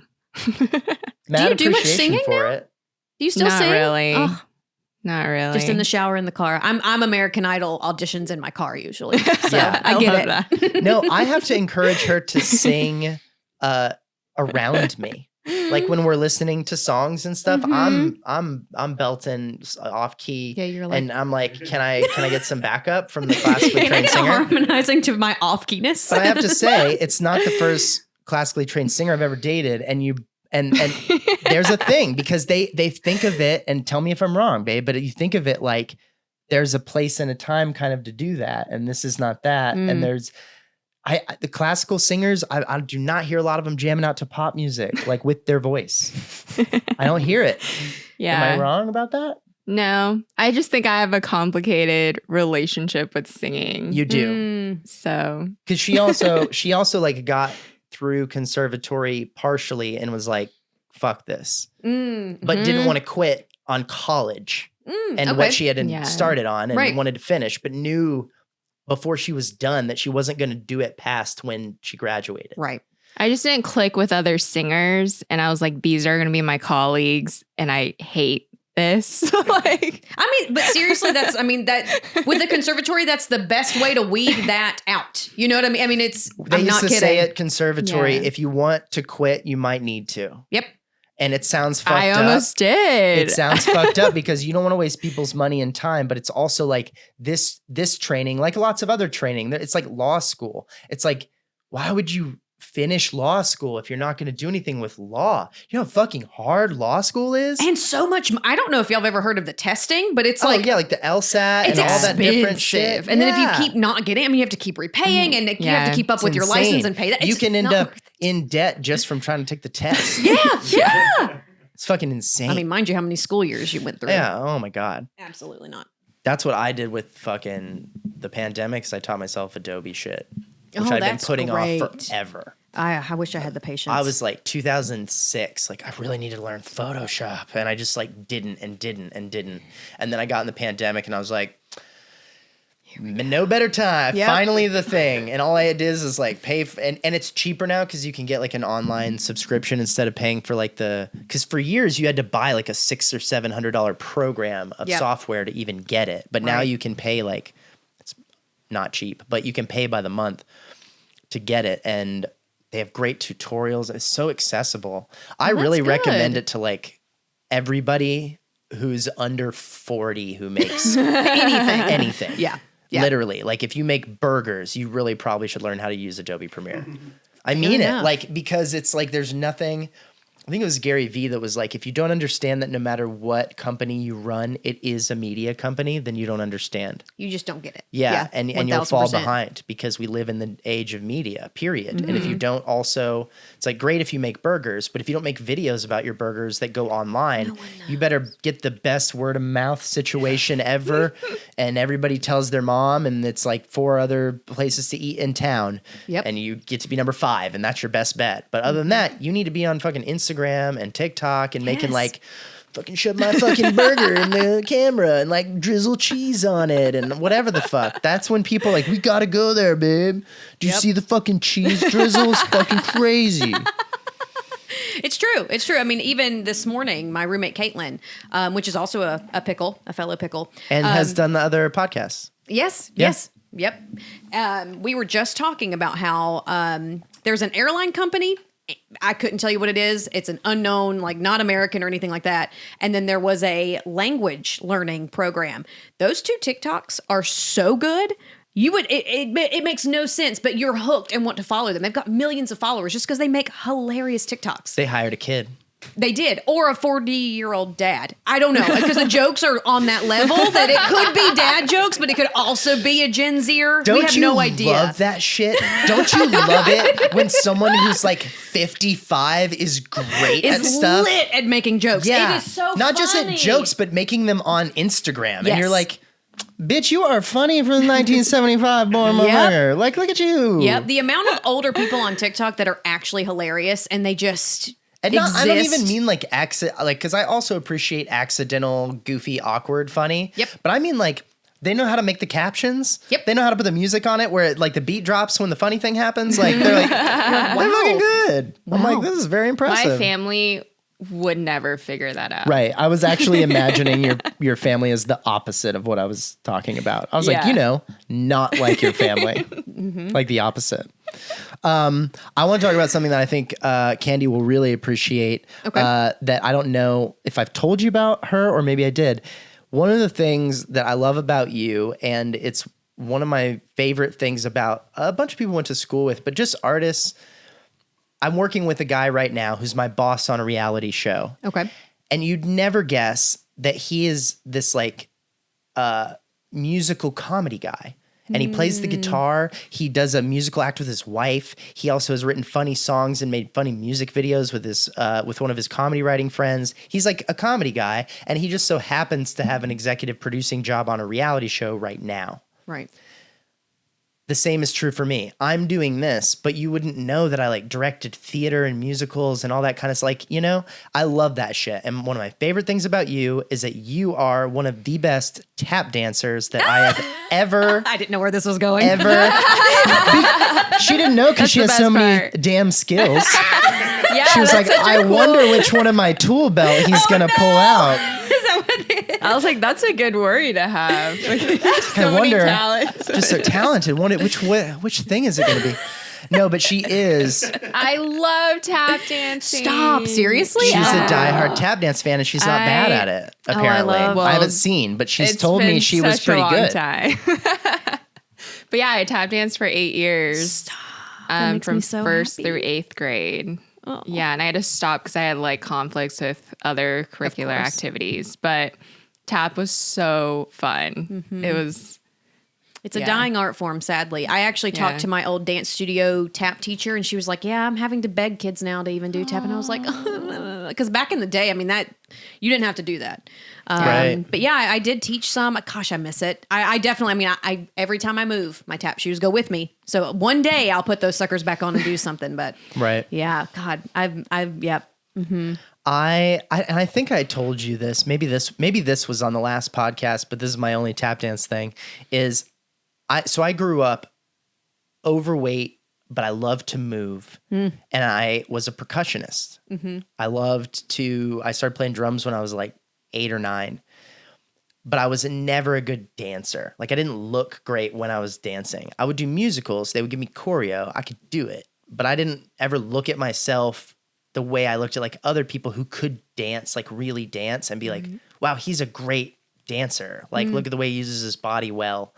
Mad you do much appreciation singing for now? it. Do you still Not sing? really. Oh, Not really. just in the shower in the car. I'm American Idol auditions in my car usually. So Yeah. I get it. love that. No, I have to encourage her to sing around me. Like when we're listening to songs and stuff, I'm belting off key. Yeah, you're like, And I'm like, can I get some backup from the classically can I trained get singer? harmonizing to my off keyness? But I have to say, it's not the first classically trained singer I've ever dated. And there's a thing because they think of it, and tell me if I'm wrong, babe, but you think of it like there's a place and a time kind of to do that. And this is not that. And there's the classical singers, I do not hear a lot of them jamming out to pop music, like with their voice. I don't hear it. Yeah. Am I wrong about that? No. I just think I have a complicated relationship with singing. You do. So Because she also like got through conservatory partially and was like, fuck this. But didn't want to quit on college and what she had started on and wanted to finish, but knew before she was done that she wasn't going to do it past when she graduated. Right. I just didn't click with other singers. And I was like, these are going to be my colleagues. And I hate this. Like, I mean, but seriously, that with the conservatory, that's the best way to weed that out. You know what I mean? I mean, They I'm used not to kidding. say at conservatory, Yeah. if you want to quit, you might need to. Yep. And it sounds fucked I up. almost did. It sounds fucked up because you don't want to waste people's money and time, but it's also like this training, like lots of other training, it's like law school. It's like, why would you finish law school if you're not going to do anything with law? You know how fucking hard law school is? And so much. I don't know if y'all have ever heard of the testing, but it's like the LSAT it's and all that different shit. expensive. And then if you keep not getting, I mean, you have to keep repaying and you have to keep up It's with your insane. license and pay that. You It's can end not up worth it. in debt just from trying to take the test. Yeah. It's fucking insane. I mean, mind you, how many school years you went through? yeah. Oh my God. Absolutely not. That's what I did with fucking the pandemic. Is I taught myself Adobe shit, which Oh, I've been that's putting great. off forever. I wish I had the patience. I was like 2006, like I really needed to learn Photoshop, and I just like didn't. And then I got in the pandemic, and I was like, no better time. Yep. Finally, the thing. And all I did is like pay, and it's cheaper now because you can get like an online subscription instead of paying for like because for years you had to buy like a $600 or $700 program of software to even get it. But now you can pay like, it's not cheap, but you can pay by the month to get it. And they have great tutorials. It's so accessible. I really recommend it to like everybody who's under 40 who makes anything. Yeah. Literally. Like if you make burgers, you really probably should learn how to use Adobe Premiere. I mean it. Like, because it's like there's nothing. I think it was Gary Vee that was like, if you don't understand that no matter what company you run, it is a media company, then you don't understand. You just don't get it. Yeah, and you'll fall 1000%. behind because we live in the age of media, period. And if you don't also, it's like great if you make burgers, but if you don't make videos about your burgers that go online, you better get the best word of mouth situation ever. And everybody tells their mom, and it's like 4 other places to eat in town. Yep. And you get to be number 5, and that's your best bet. But other than that, you need to be on fucking Instagram and TikTok and making like fucking shove my fucking burger in the camera and like drizzle cheese on it and whatever the fuck. That's when people are like, we gotta go there, babe. Do you see the fucking cheese drizzle? It's fucking crazy. It's true. It's true. I mean, even this morning, my roommate Caitlin, which is also a fellow pickle, and has done the other podcasts. Yes. Yeah. Yes. Yep. We were just talking about how there's an airline company. I couldn't tell you what it is. It's an unknown, like not American or anything like that. And then there was a language learning program. Those two TikToks are so good. You would it makes no sense, but you're hooked and want to follow them. They've got millions of followers just because they make hilarious TikToks. They hired a kid. They did, or a 40-year-old dad. I don't know, because the jokes are on that level that it could be dad jokes, but it could also be a Gen Zer. Don't we have you no idea. love that shit? Don't you love it when someone who's like 55 is great at stuff? Lit at making jokes. Yeah, It is so not just at funny. jokes, but making them on Instagram. And Yes. you're like, bitch, you are funny from 1975 born motherfucker. Like, look at you. Yep, the amount of older people on TikTok that are actually hilarious, and they just exist. I don't even mean like because I also appreciate accidental, goofy, awkward, funny. Yep. But I mean like they know how to make the captions. Yep. They know how to put the music on it where it, like the beat drops when the funny thing happens. Like they're like, they're fucking good. I'm like, this is very impressive. My family would never figure that out. Right. I was actually imagining your family as the opposite of what I was talking about. I was like, not like your family, like the opposite. I want to talk about something that I think Candy will really appreciate. Okay. That I don't know if I've told you about her or maybe I did. One of the things that I love about you, and it's one of my favorite things about a bunch of people went to school with, but just artists. I'm working with a guy right now who's my boss on a reality show. Okay. And you'd never guess that he is this like musical comedy guy. And he plays the guitar. He does a musical act with his wife. He also has written funny songs and made funny music videos with his with one of his comedy writing friends. He's like a comedy guy, and he just so happens to have an executive producing job on a reality show right now. Right. The same is true for me. I'm doing this, but you wouldn't know that I like directed theater and musicals and all that kind of like, I love that shit. And one of my favorite things about you is that you are one of the best tap dancers that I have ever. I didn't know where this was going. She didn't know because she has so many damn skills. Yeah, She was like, I wonder which one of my tool belt he's going to pull out. I was like, that's a good worry to have. I wonder, just so talented. Which thing is it going to be? No, but she is. I love tap dancing. Stop. Seriously? She's a diehard tap dance fan, and she's not bad at it. Apparently, I haven't seen, but she's told me she was pretty good. But yeah, I tap danced for 8 years, from so first happy. through 8th grade. Oh. Yeah, and I had to stop because I had like conflicts with other curricular activities. But tap was so fun. It was. It's a dying art form, sadly. I actually talked to my old dance studio tap teacher, and she was like, yeah, I'm having to beg kids now to even do tap. And I was like, because back in the day, I mean, that you didn't have to do that. Right. But yeah, I did teach some. Gosh, I miss it. I definitely, I every time I move, my tap shoes go with me. So one day I'll put those suckers back on and do something. But Right. yeah, God, yep. I think I told you this. Maybe this was on the last podcast, but this is my only tap dance thing. I grew up overweight, but I loved to move, and I was a percussionist. I started playing drums when I was like 8 or 9, but I was never a good dancer. Like I didn't look great when I was dancing. I would do musicals. They would give me choreo. I could do it, but I didn't ever look at myself the way I looked at like other people who could dance, like really dance, and be like, wow, he's a great dancer. Like look at the way he uses his body well.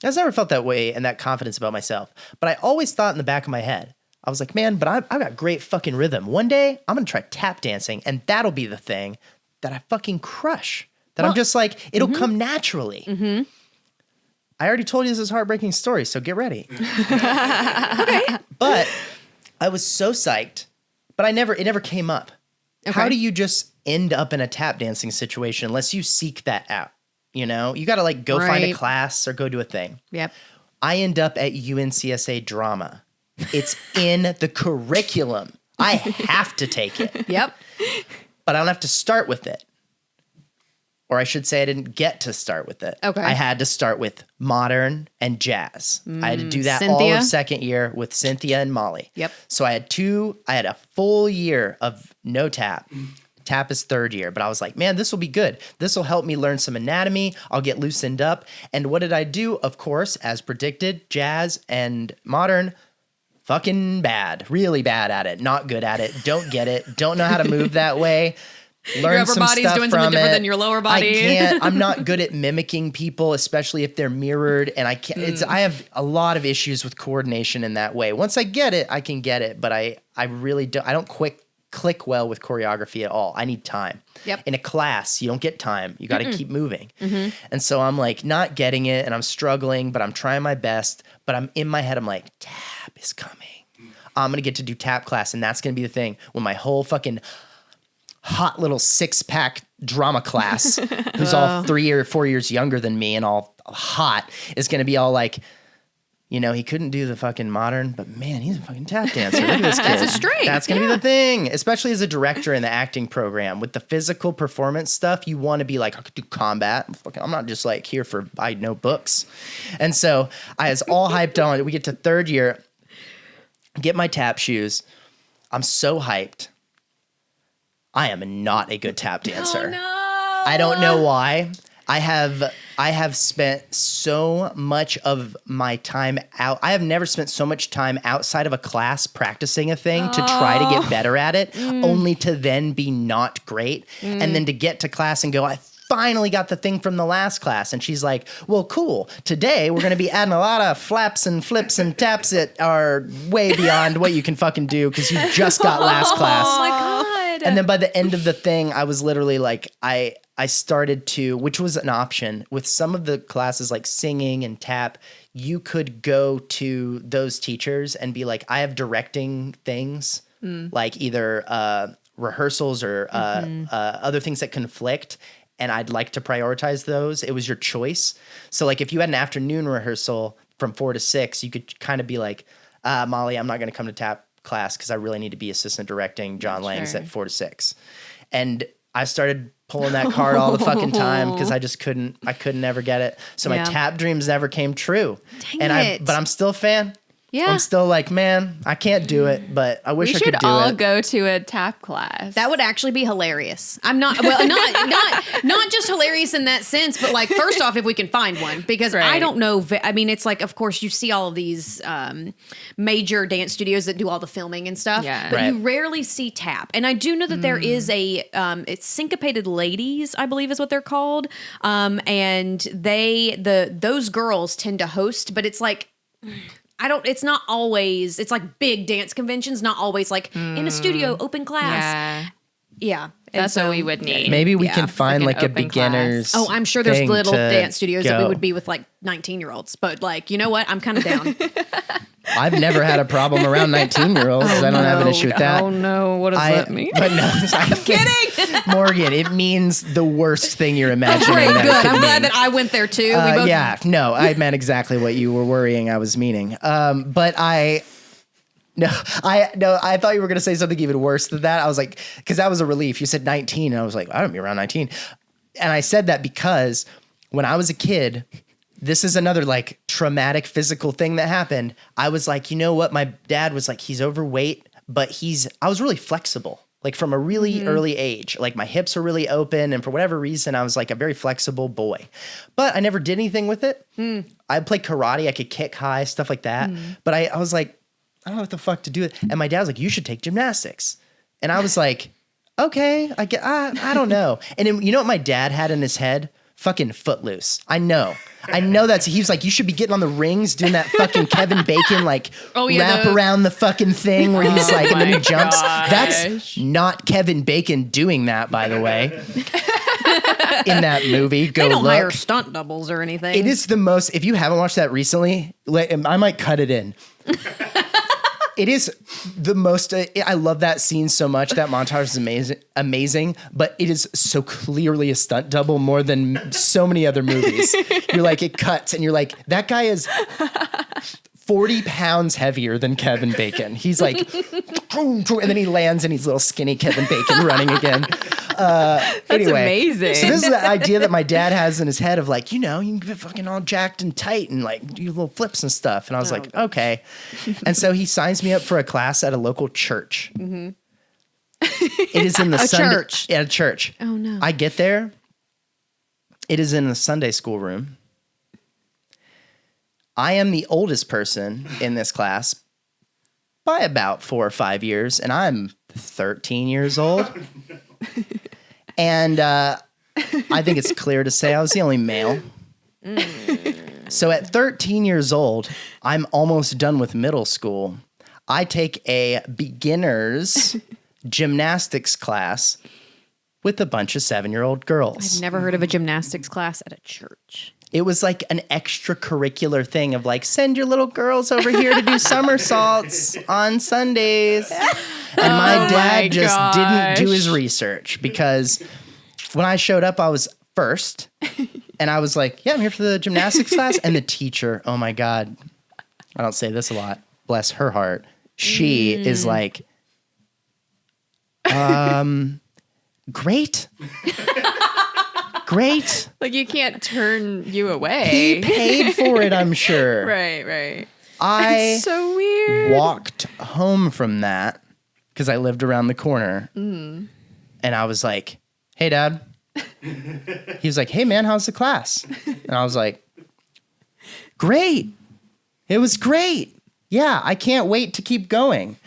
I just never felt that way and that confidence about myself. But I always thought in the back of my head, I was like, man, but I've got great fucking rhythm. One day I'm going to try tap dancing, and that'll be the thing that I fucking crush. That I'm just like, it'll come naturally. I already told you this is a heartbreaking story, so get ready. Okay. But I was so psyched, but it never came up. Okay. How do you just end up in a tap dancing situation unless you seek that out? You got to like go find a class or go do a thing. Yep. I end up at UNCSA drama. It's in the curriculum. I have to take it. Yep. But I don't have to start with it. or I should say I didn't get to start with it. Okay. I had to start with modern and jazz. I had to do that all of second year with Cynthia and Molly. Yep. So I had a full year of no tap. Tap is third year, but I was like, man, this will be good. This will help me learn some anatomy. I'll get loosened up. And what did I do? Of course, as predicted, jazz and modern, fucking bad, really bad at it, not good at it, don't get it, don't know how to move that way. Learn your upper some body's stuff doing from something different it. than your lower body. I'm not good at mimicking people, especially if they're mirrored. And I can't, I have a lot of issues with coordination in that way. Once I get it, I can get it, but I really don't, I don't click well with choreography at all. I need time. Yep. In a class, you don't get time. You got to keep moving. Mm-hmm. And so I'm like not getting it and I'm struggling, but I'm trying my best. But I'm in my head, I'm like, tap is coming. I'm going to get to do tap class. And that's going to be the thing when my whole fucking hot little 6-pack drama class, who's all 3 or 4 years younger than me and all hot, is going to be all like, you know, he couldn't do the fucking modern, but man, he's a fucking tap dancer. Look at this kid. That's a strength. That's going to be the thing, especially as a director in the acting program. With the physical performance stuff, you want to be like, I could do combat. I'm not just like here for, I know books. And so I was all hyped on it. We get to third year, get my tap shoes. I'm so hyped. I am not a good tap dancer. Oh, no. I don't know why. I have spent so much of my time out. I have never spent so much time outside of a class practicing a thing to try to get better at it, only to then be not great. And then to get to class and go, I finally got the thing from the last class. And she's like, well, cool. Today we're going to be adding a lot of flaps and flips and taps that are way beyond what you can fucking do because you just got last class. Oh my God. And then by the end of the thing, I was literally like, I started to, which was an option with some of the classes like singing and tap, you could go to those teachers and be like, I have directing things, like either rehearsals or other things that conflict. And I'd like to prioritize those. It was your choice. So like if you had an afternoon rehearsal from 4 to 6, you could kind of be like, Molly, I'm not going to come to tap class because I really need to be assistant directing John Lang's at 4 to 6. And I started pulling that card all the fucking time because I couldn't ever get it. So my tap dreams never came true. But I'm still a fan. Yeah. I'm still like, man, I can't do it, but I wish I could do it. We should all go to a tap class. That would actually be hilarious. I'm not, well, not just hilarious in that sense, but like, first off, if we can find one, because I don't know. I mean, it's like, of course, you see all of these major dance studios that do all the filming and stuff, but you rarely see tap. And I do know that there is it's Syncopated Ladies, I believe is what they're called. And those girls tend to host, but it's like, it's not always, it's like big dance conventions, not always like in a studio, open class. Yeah. That's what we would need. Maybe we can find like a beginner's. Oh, I'm sure there's little dance studios that we would be with like 19-year-olds. But like, you know what? I'm kind of down. I've never had a problem around 19-year-olds. I don't have an issue with that. Oh no, what does that mean? But no, I'm kidding. Morgan, it means the worst thing you're imagining. Great, that good. It I'm glad that I went there too. I meant exactly what you were worrying I was meaning. I thought you were going to say something even worse than that. I was like, because that was a relief. You said 19, and I was like, I don't be around 19. And I said that because when I was a kid, this is another like traumatic physical thing that happened. I was like, you know what? My dad was like, he's overweight, but I was really flexible. Like from a really early age, like my hips were really open. And for whatever reason, I was like a very flexible boy, but I never did anything with it. I played karate. I could kick high, stuff like that. But I was like, I don't know what the fuck to do with it. And my dad was like, you should take gymnastics. And I was like, okay, I don't know. And then, you know what my dad had in his head? Fucking Footloose. I know he was like, you should be getting on the rings, doing that fucking Kevin Bacon, like wrap around the fucking thing where he's like, and then he jumps. Gosh. That's not Kevin Bacon doing that, by the way. In that movie, they don't hire stunt doubles or anything. It is the most, if you haven't watched that recently, I might cut it in. It is the most, I love that scene so much. That montage is amazing, but it is so clearly a stunt double more than so many other movies. You're like, it cuts and you're like, that guy is 40 pounds heavier than Kevin Bacon. He's like, and then he lands and he's little skinny Kevin Bacon running again. That's amazing. So this is the idea that my dad has in his head of like, you can get fucking all jacked and tight and like do little flips and stuff. And I was like, okay. And so he signs me up for a class at a local church. Mm-hmm. It is in the church. At a church. Oh no. I get there. It is in the Sunday school room. I am the oldest person in this class by about 4 or 5 years, and I'm 13 years old. And I think it's clear to say I was the only male. So at 13 years old, I'm almost done with middle school. I take a beginner's gymnastics class with a bunch of 7-year-old girls. I've never heard of a gymnastics class at a church. It was like an extracurricular thing of like, send your little girls over here to do somersaults on Sundays. And my dad just didn't do his research because when I showed up, I was first. And I was like, yeah, I'm here for the gymnastics class. And the teacher, oh my God, I don't say this a lot, bless her heart. She is like, great. Great. Like you can't turn you away. He paid for it, I'm sure. Right. I so weird. walked home from that because I lived around the corner. And I was like, hey, Dad. He was like, hey, man, how's the class? And I was like, great. It was great. Yeah, I can't wait to keep going.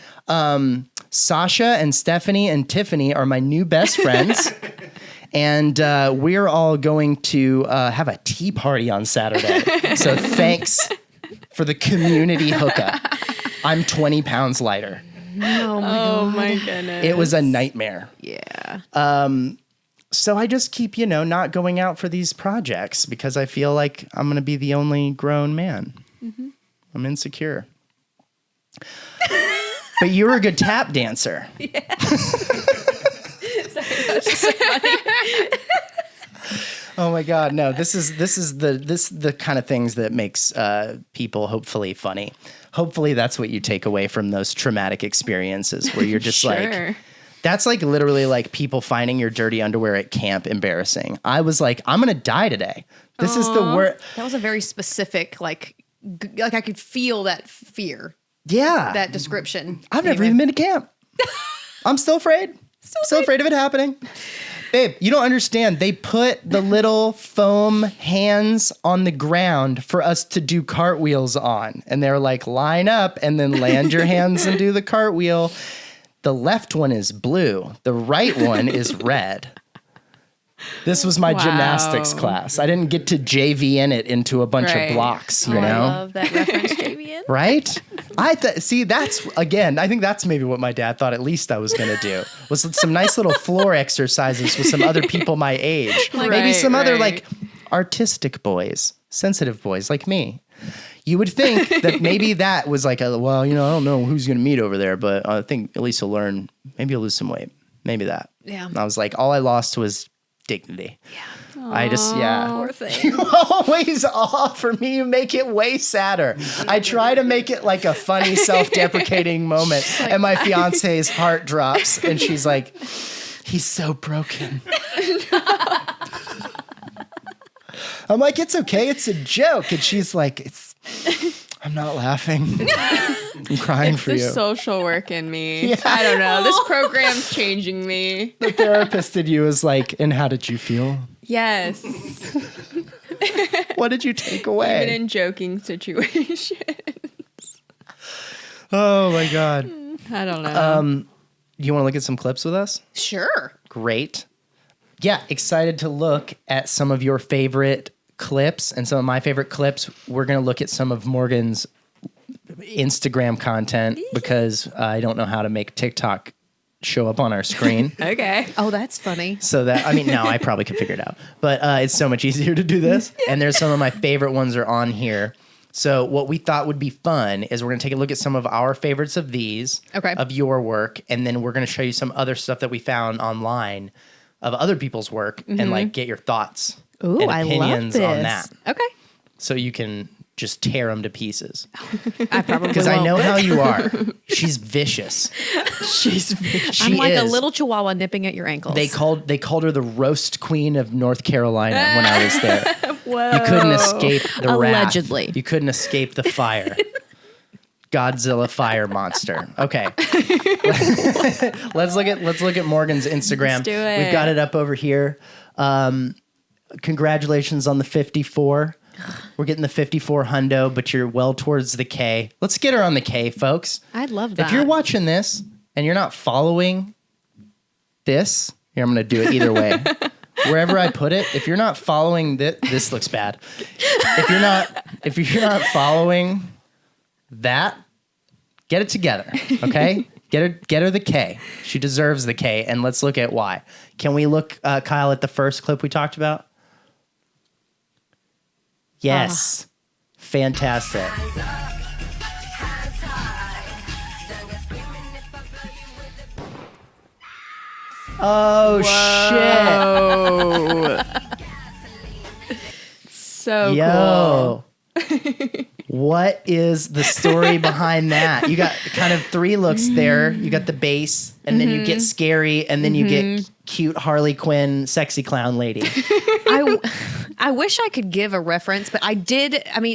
Sasha and Stephanie and Tiffany are my new best friends. And we're all going to have a tea party on Saturday. So thanks for the community hookup. I'm 20 pounds lighter. Oh my goodness. It was a nightmare. Yeah. So I just keep, not going out for these projects because I feel like I'm going to be the only grown man. Mm-hmm. I'm insecure. But you were a good tap dancer. Yes. Oh my God, no, this is the kind of things that makes people hopefully funny. Hopefully that's what you take away from those traumatic experiences where you're just like, that's like literally like people finding your dirty underwear at camp embarrassing. I was like, I'm going to die today. This is the word. That was a very specific, like I could feel that fear. Yeah. That description. I've never even been to camp. I'm still afraid. Still afraid of it happening. Babe, you don't understand. They put the little foam hands on the ground for us to do cartwheels on. And they're like, line up and then land your hands and do the cartwheel. The left one is blue. The right one is red. This was my gymnastics class. I didn't get to JV in it into a bunch of blocks, you know? I love that reference, JVN. Right? I think that's maybe what my dad thought at least I was going to do, was some nice little floor exercises with some other people my age. Maybe some other like artistic boys, sensitive boys like me. You would think that maybe that was like, I don't know who's going to meet over there, but I think at least he'll learn, maybe he'll lose some weight. Maybe that. Yeah. And I was like, all I lost was dignity. Yeah. Poor thing. You always offer me, you make it way sadder. I try to make it like a funny, self-deprecating moment. And my fiance's heart drops and she's like, he's so broken. I'm like, it's okay. It's a joke. And she's like, I'm not laughing. I'm crying for you. It's the social work in me. Yeah. I don't know. This program's changing me. The therapist in you is like, and how did you feel? Yes. What did you take away? Even in joking situations. Oh my God. I don't know. You want to look at some clips with us? Sure. Great. Yeah, excited to look at some of your favorite clips and some of my favorite clips. We're going to look at some of Morgan's Instagram content because I don't know how to make TikTok show up on our screen. Okay. Oh, that's funny. So that, now I probably could figure it out, but it's so much easier to do this. And there's some of my favorite ones are on here. So what we thought would be fun is we're going to take a look at some of our favorites of these, of your work. And then we're going to show you some other stuff that we found online of other people's work and like get your thoughts and opinions on that. Okay. So you can just tear them to pieces. I probably Because I know how you are. She's vicious. I'm like a little chihuahua nipping at your ankles. They called her the roast queen of North Carolina when I was there. Whoa. You couldn't escape the wrath. Allegedly. You couldn't escape the fire. Godzilla fire monster. Okay. Let's look at Morgan's Instagram. Let's do it. We've got it up over here. Congratulations on the 54. We're getting the 54 hundo, but you're well towards the K. Let's get her on the K, folks. I'd love that. If you're watching this and you're not following this, here, I'm going to do it either way. Wherever I put it, if you're not following this looks bad. If you're not following that, get it together, okay? Get her the K. She deserves the K, and let's look at why. Can we look, Kyle, at the first clip we talked about? Yes. Fantastic. Oh, shit. So Yo. What is the story behind that? You got kind of three looks there. You got the bass, and then you get scary, and then you get cute Harley Quinn, sexy clown lady. I wish I could give a reference, but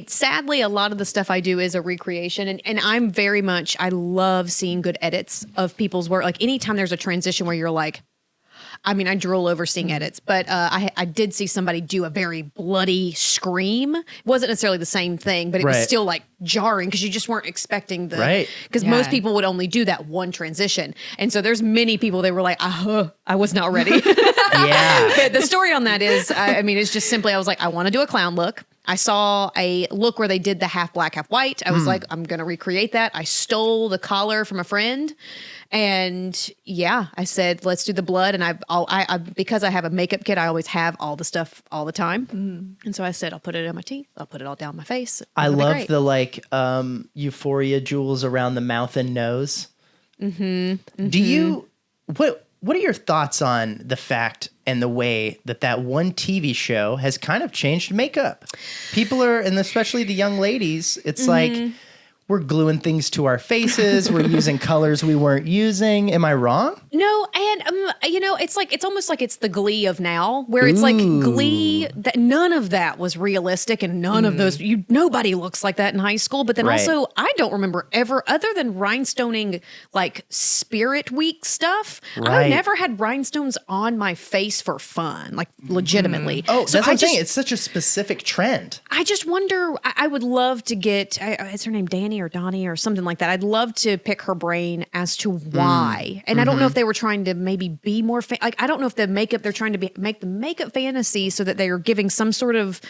sadly, a lot of the stuff I do is a recreation. And I'm very much, I love seeing good edits of people's work. Like anytime there's a transition where you're like, I drool over seeing edits, but I did see somebody do a very bloody scream. It wasn't necessarily the same thing, but it was still like jarring because you just weren't expecting because most people would only do that one transition. And so there's many people that were like, I was not ready. Yeah. But the story on that is, it's just simply, I was like, I want to do a clown look. I saw a look where they did the half black, half white. I was like, I'm going to recreate that. I stole the collar from a friend. And yeah, I said, let's do the blood. And I because I have a makeup kit, I always have all the stuff all the time. And so I said, I'll put it on my teeth. I'll put it all down my face. I love the euphoria jewels around the mouth and nose. Do you, what are your thoughts on the fact and the way that one TV show has kind of changed makeup? People are, and especially the young ladies, it's like, we're gluing things to our faces. We're using colors we weren't using. Am I wrong? No, and it's almost like it's the Glee of now, where it's like Glee that none of that was realistic, and none of those nobody looks like that in high school. But then also, I don't remember ever, other than rhinestoning like Spirit Week stuff. I never had rhinestones on my face for fun, like legitimately. Oh, so that's what I'm saying. It's such a specific trend. I just wonder. I would love to get. Is her name Danny or Donnie or something like that? I'd love to pick her brain as to why. And I don't know if they were trying to maybe be more I don't know if the makeup they're trying to make the makeup fantasy so that they are giving some sort of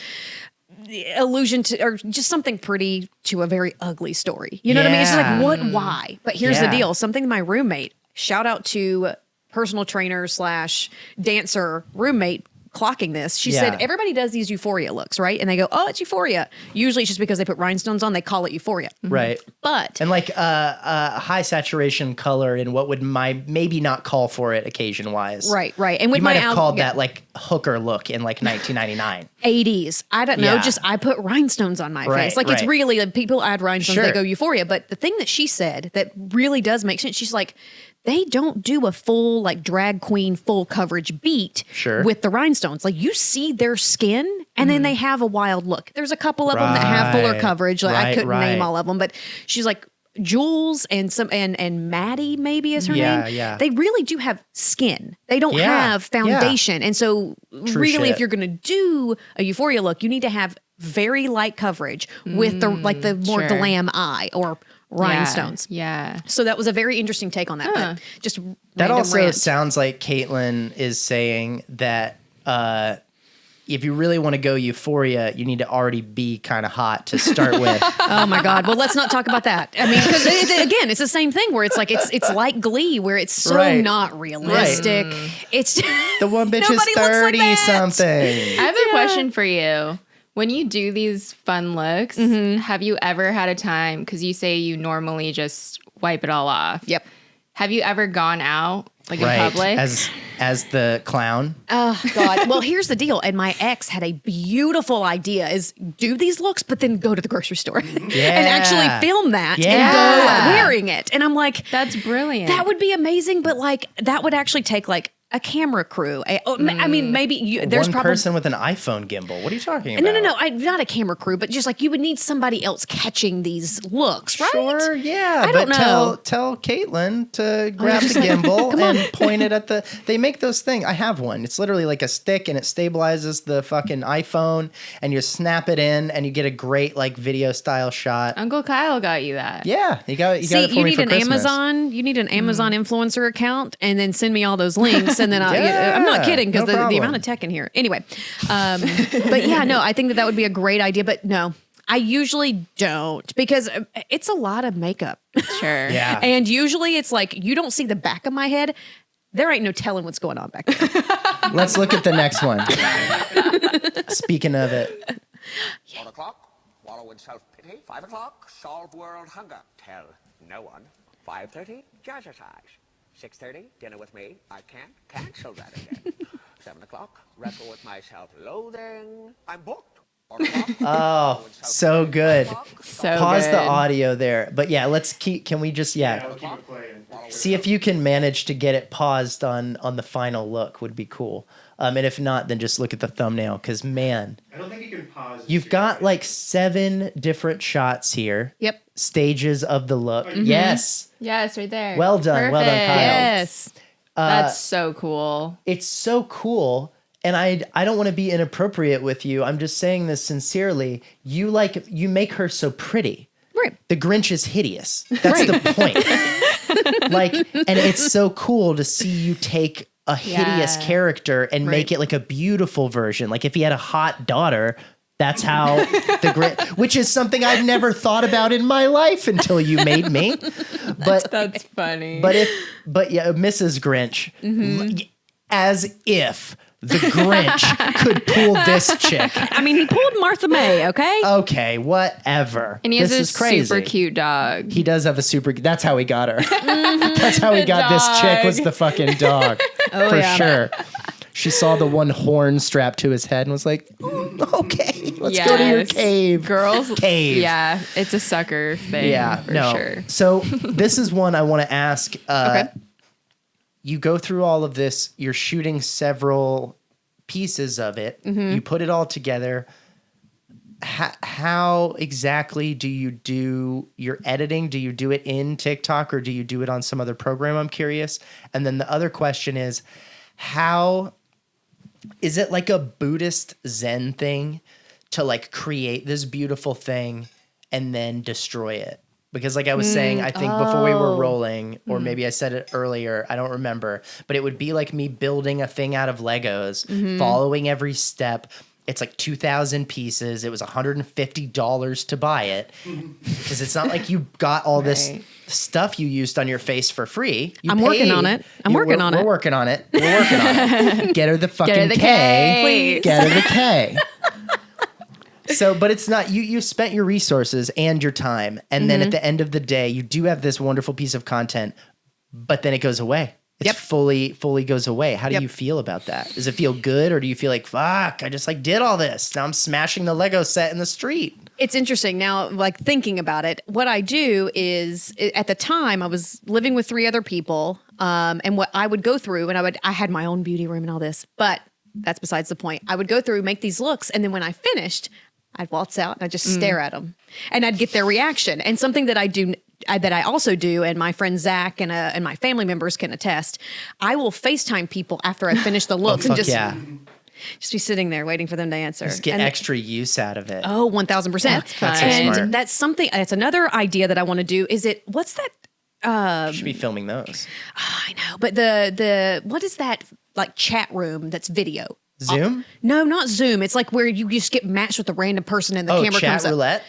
allusion to, or just something pretty to a very ugly story. You know what I mean? It's like, what, why? But here's the deal. Something my roommate, shout out to personal trainer / dancer roommate, clocking this. She said, everybody does these euphoria looks, right? And they go, oh, it's euphoria. Usually it's just because they put rhinestones on, they call it euphoria. Right. But. And like a high saturation color in what would maybe not call for it occasion wise. Right. And with you might have called that like hooker look in like 1999. 80s. I don't know. Just I put rhinestones on my face. Like it's really like people add rhinestones, they go euphoria. But the thing that she said that really does make sense, she's like, they don't do a full like drag queen full coverage beat with the rhinestones. Like you see their skin and then they have a wild look. There's a couple of them that have fuller coverage. Like I couldn't name all of them, but she's like Jules and Maddie maybe is her name. Yeah. They really do have skin. They don't have foundation. And so really if you're going to do a euphoria look, you need to have very light coverage with the more glam eye or rhinestones. Yeah. So that was a very interesting take on that. But just that also sounds like Caitlin is saying that if you really want to go euphoria, you need to already be kind of hot to start with. Oh my God. Well, let's not talk about that. I mean, because again, it's the same thing where it's like, it's like Glee where it's so not realistic. It's the one bitch is 30 something. I have a question for you. When you do these fun looks, have you ever had a time, because you say you normally just wipe it all off. Yep. Have you ever gone out like in public? as the clown. Oh God. Well, here's the deal. And my ex had a beautiful idea is do these looks, but then go to the grocery store and actually film that and go wearing it. And I'm like, that's brilliant. That would be amazing. But like, that would actually take like a camera crew. I mean, maybe there's one probably person with an iPhone gimbal. What are you talking about? No. Not a camera crew, but just like you would need somebody else catching these looks, right? Sure, yeah. I don't know. Tell Caitlin to grab the gimbal and point it at the. They make those things. I have one. It's literally like a stick, and it stabilizes the fucking iPhone, and you snap it in, and you get a great like video style shot. Uncle Kyle got you that. Yeah, you got it. See, it for you me need for an Christmas. Amazon. You need an Amazon influencer account, and then send me all those links, and then I'm not kidding because the amount of tech in here. Anyway, but yeah, no, I think that would be a great idea. But no, I usually don't because it's a lot of makeup. Sure. Yeah. And usually it's like you don't see the back of my head. There ain't no telling what's going on back there. Let's look at the next one. Speaking of it. 4 o'clock, wallow in self-pity. 5 o'clock, solve world hunger. Tell no one. 5:30, jazzercise. 6:30, dinner with me. I can't cancel that again. 7 o'clock, wrestle with my self-loathing. I'm booked. 4 o'clock, Oh, so good. So Pause good. the audio there. But yeah, let's keep. Can we just I'll keep it playing. see if you can manage to get it paused on the final look? Would be cool. And if not, then just look at the thumbnail because man, I don't think you can pause. you've got like 7 different shots here. Yep. Stages of the look. Mhm. Yes. Yes, right there. Well done. Well done, Perfect. Kyle. Yes. That's so cool. It's so cool. And I don't want to be inappropriate with you. I'm just saying this sincerely. You make her so pretty. Right. The Grinch is hideous. That's the point. Like, and it's so cool to see you take a hideous Yeah. character and make it like a beautiful version. Like if he had a hot daughter, that's how the Grinch, which is something I've never thought about in my life until you made me. But That's funny. but yeah, Mrs. Grinch, as if the Grinch could pull this chick. I mean, he pulled Martha May, okay? Okay, whatever. and he has this a is crazy. super cute dog. He does have a super. That's how he got her. That's how he got this chick. Was the fucking dog for sure. She saw the one horn strapped to his head and was like, "Okay, let's go to your Yes. cave, Girls. Cave. Yeah, it's a sucker thing. Yeah, for no. sure. So this is one I want to ask. Okay. You go through all of this. You're shooting several pieces of it. Mm-hmm. You put it all together. How exactly do you do your editing? Do you do it in TikTok or do you do it on some other program? I'm curious. And then the other question is, how is it like a Buddhist Zen thing to like create this beautiful thing and then destroy it? Because like I was saying, I think before we were rolling, or maybe I said it earlier, I don't remember, but it would be like me building a thing out of Legos, following every step. It's like 2,000 pieces. It was $150 to buy it because it's not like you got all this stuff you used on your face for free. You I'm working paid. on it. I'm working on it. We're working on it. We're working on it. Get her the fucking Get her the K. K. Please. Get her the K. So, but it's not, you spent your resources and your time. And then at the end of the day, you do have this wonderful piece of content, but then it goes away. It's fully goes away. How do you feel about that? Does it feel good? Or do you feel like, fuck, I just like did all this. Now I'm smashing the Lego set in the street. It's interesting now, like thinking about it. What I do is, at the time, I was living with 3 other people, and what I would go through, and I had my own beauty room and all this, but that's besides the point. I would go through, make these looks, and then when I finished, I'd waltz out and I'd just stare at them, and I'd get their reaction. And something that I also do, and my friend Zach and my family members can attest, I will FaceTime people after I finish the looks and just be sitting there waiting for them to answer. Just get extra use out of it. Oh, 1,000%. That's fun. And smart. that's something, that's another idea that I want to do. What's that? You should be filming those. I know, but the what is that like chat room that's video? Zoom? No, not Zoom. It's like where you just get matched with a random person and the camera chat comes up. roulette?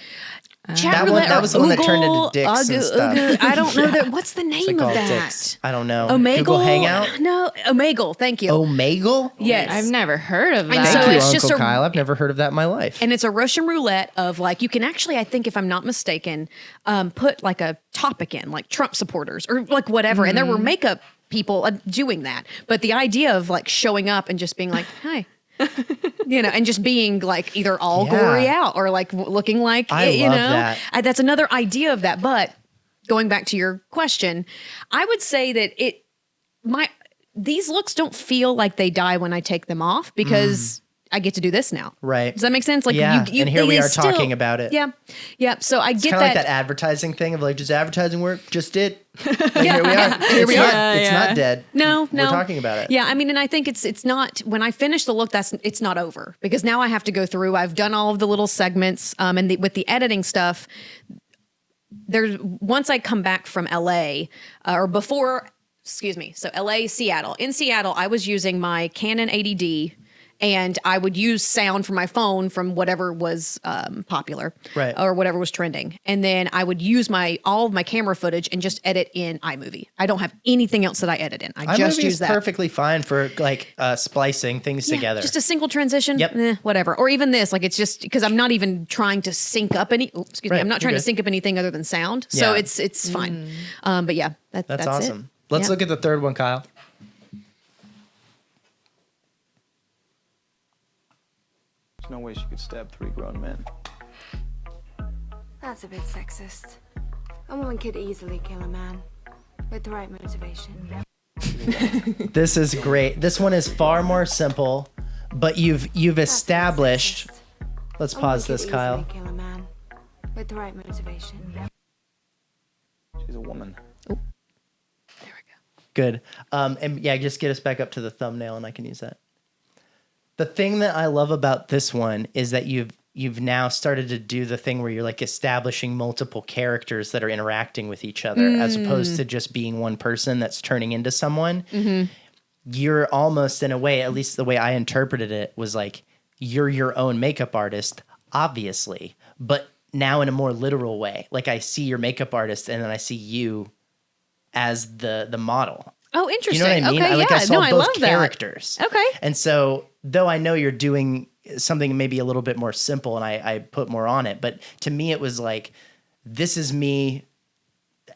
Chat That one- roulette. that or was the one that turned into Oogle, dicks and stuff. I don't know that. What's the name Like of all that? dicks. I don't know. Omegle? Google Hangout? No, Omegle. Thank you. Omegle? Yes. I've never heard of And that. so Thank you, it's Uncle just a- Kyle. I've never heard of that in my life. And it's a Russian roulette of like, you can actually, I think if I'm not mistaken, put like a topic in, like Trump supporters or like whatever. And there were makeup people doing that. But the idea of like showing up and just being like, hi. And just being like either all gory out or like looking like, I love that. That's another idea of that. But going back to your question, I would say that these looks don't feel like they die when I take them off because I get to do this now. Right. Does that make sense? Like and here we are talking about it. Yeah. Yeah. So I get Kind of like that advertising thing of like, does advertising work? Just did. Here we are. Here we are. It's not dead. No. We're talking about it. Yeah. I mean, and I think it's not, when I finish the look, it's not over because now I have to go through, I've done all of the little segments and with the editing stuff, once I come back from LA so LA, Seattle. In Seattle, I was using my Canon 80D and I would use sound from my phone from whatever was popular or whatever was trending. And then I would use all of my camera footage and just edit in iMovie. I don't have anything else that I edit in. I just use that. Perfectly fine for like splicing things together. Just a single transition, Yep. Whatever. Or even this, like it's just because I'm not even trying to sync up I'm not trying to sync up anything other than sound. So it's fine. But yeah, that's awesome. It. Let's look at the third one, Kyle. There's no way she could stab 3 grown men. That's a bit sexist. A woman could easily kill a man with the right motivation. This is great. This one is far more simple, but you've established. Let's pause this, Kyle. Kill a man with the right motivation. She's a woman. There we go. Good. And yeah, just get us back up to the thumbnail and I can use that. The thing that I love about this one is that you've now started to do the thing where you're like establishing multiple characters that are interacting with each other as opposed to just being one person that's turning into someone. You're almost in a way, at least the way I interpreted it was like, you're your own makeup artist, obviously, but now in a more literal way. Like I see your makeup artist and then I see you as the model. Oh, interesting. You know what I mean? Okay, I saw I both love characters. That. Okay. And so, though I know you're doing something maybe a little bit more simple and I put more on it, but to me it was like, this is me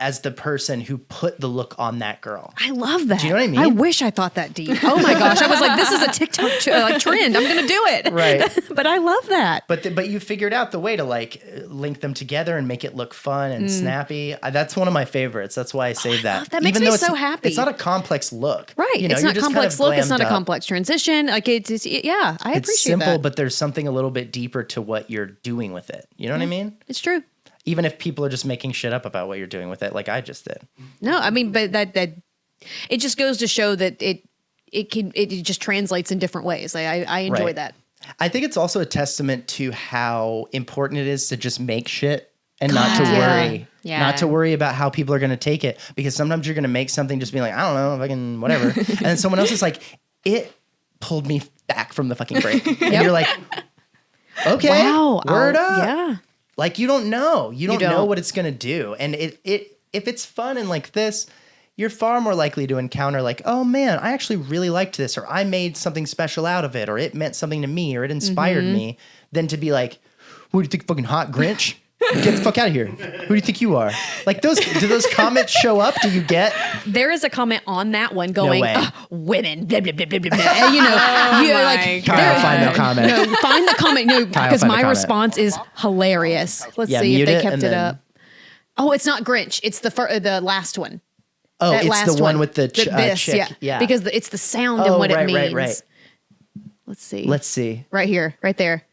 as the person who put the look on that girl. I love that. Do you know what I mean? I wish I thought that deep. Oh my gosh. I was like, this is a TikTok trend. I'm going to do it. Right. But I love that. But you figured out the way to like link them together and make it look fun and snappy. That's one of my favorites. That's why I saved that. That makes me so happy. It's not a complex look. Right. You know, it's not you're just complex kind of look. It's not a glammed up. complex transition. Like I appreciate It's simple, that. but there's something a little bit deeper to what you're doing with it. You know what I mean? It's true. Even if people are just making shit up about what you're doing with it, like I just did. No, I mean, but that it just goes to show that it just translates in different ways. I enjoy Right. that. I think it's also a testament to how important it is to just make shit and not to Yeah. worry. Yeah. Not to worry about how people are going to take it. Because sometimes you're going to make something just being like, I don't know, fucking whatever. And then someone else is like, it pulled me back from the fucking break. And you're like, okay, Wow. word up. Yeah. Like you don't know. You don't know don't. what it's going to do. And if it's fun and like this, you're far more likely to encounter like, oh man, I actually really liked this, or I made something special out of it, or it meant something to me, or it inspired me, than to be like, who do you think, fucking hot Grinch? Get the fuck out of here. Who do you think you are? Like do those comments show up? Do you get? There is a comment on that one going, way. women, blah, blah, blah, blah, blah, blah. And, you know, you're like, God. Kyle, find that comment. No, find the comment. No, because find the my comment. response is hilarious. Let's Yeah, see if mute they it kept and it then- up. Oh, it's not Grinch. It's the last one. Oh, That it's last the one with the this, chick. Yeah. Because it's the sound and Oh, what right, it means. right. Let's see. Let's see. Right here, right there.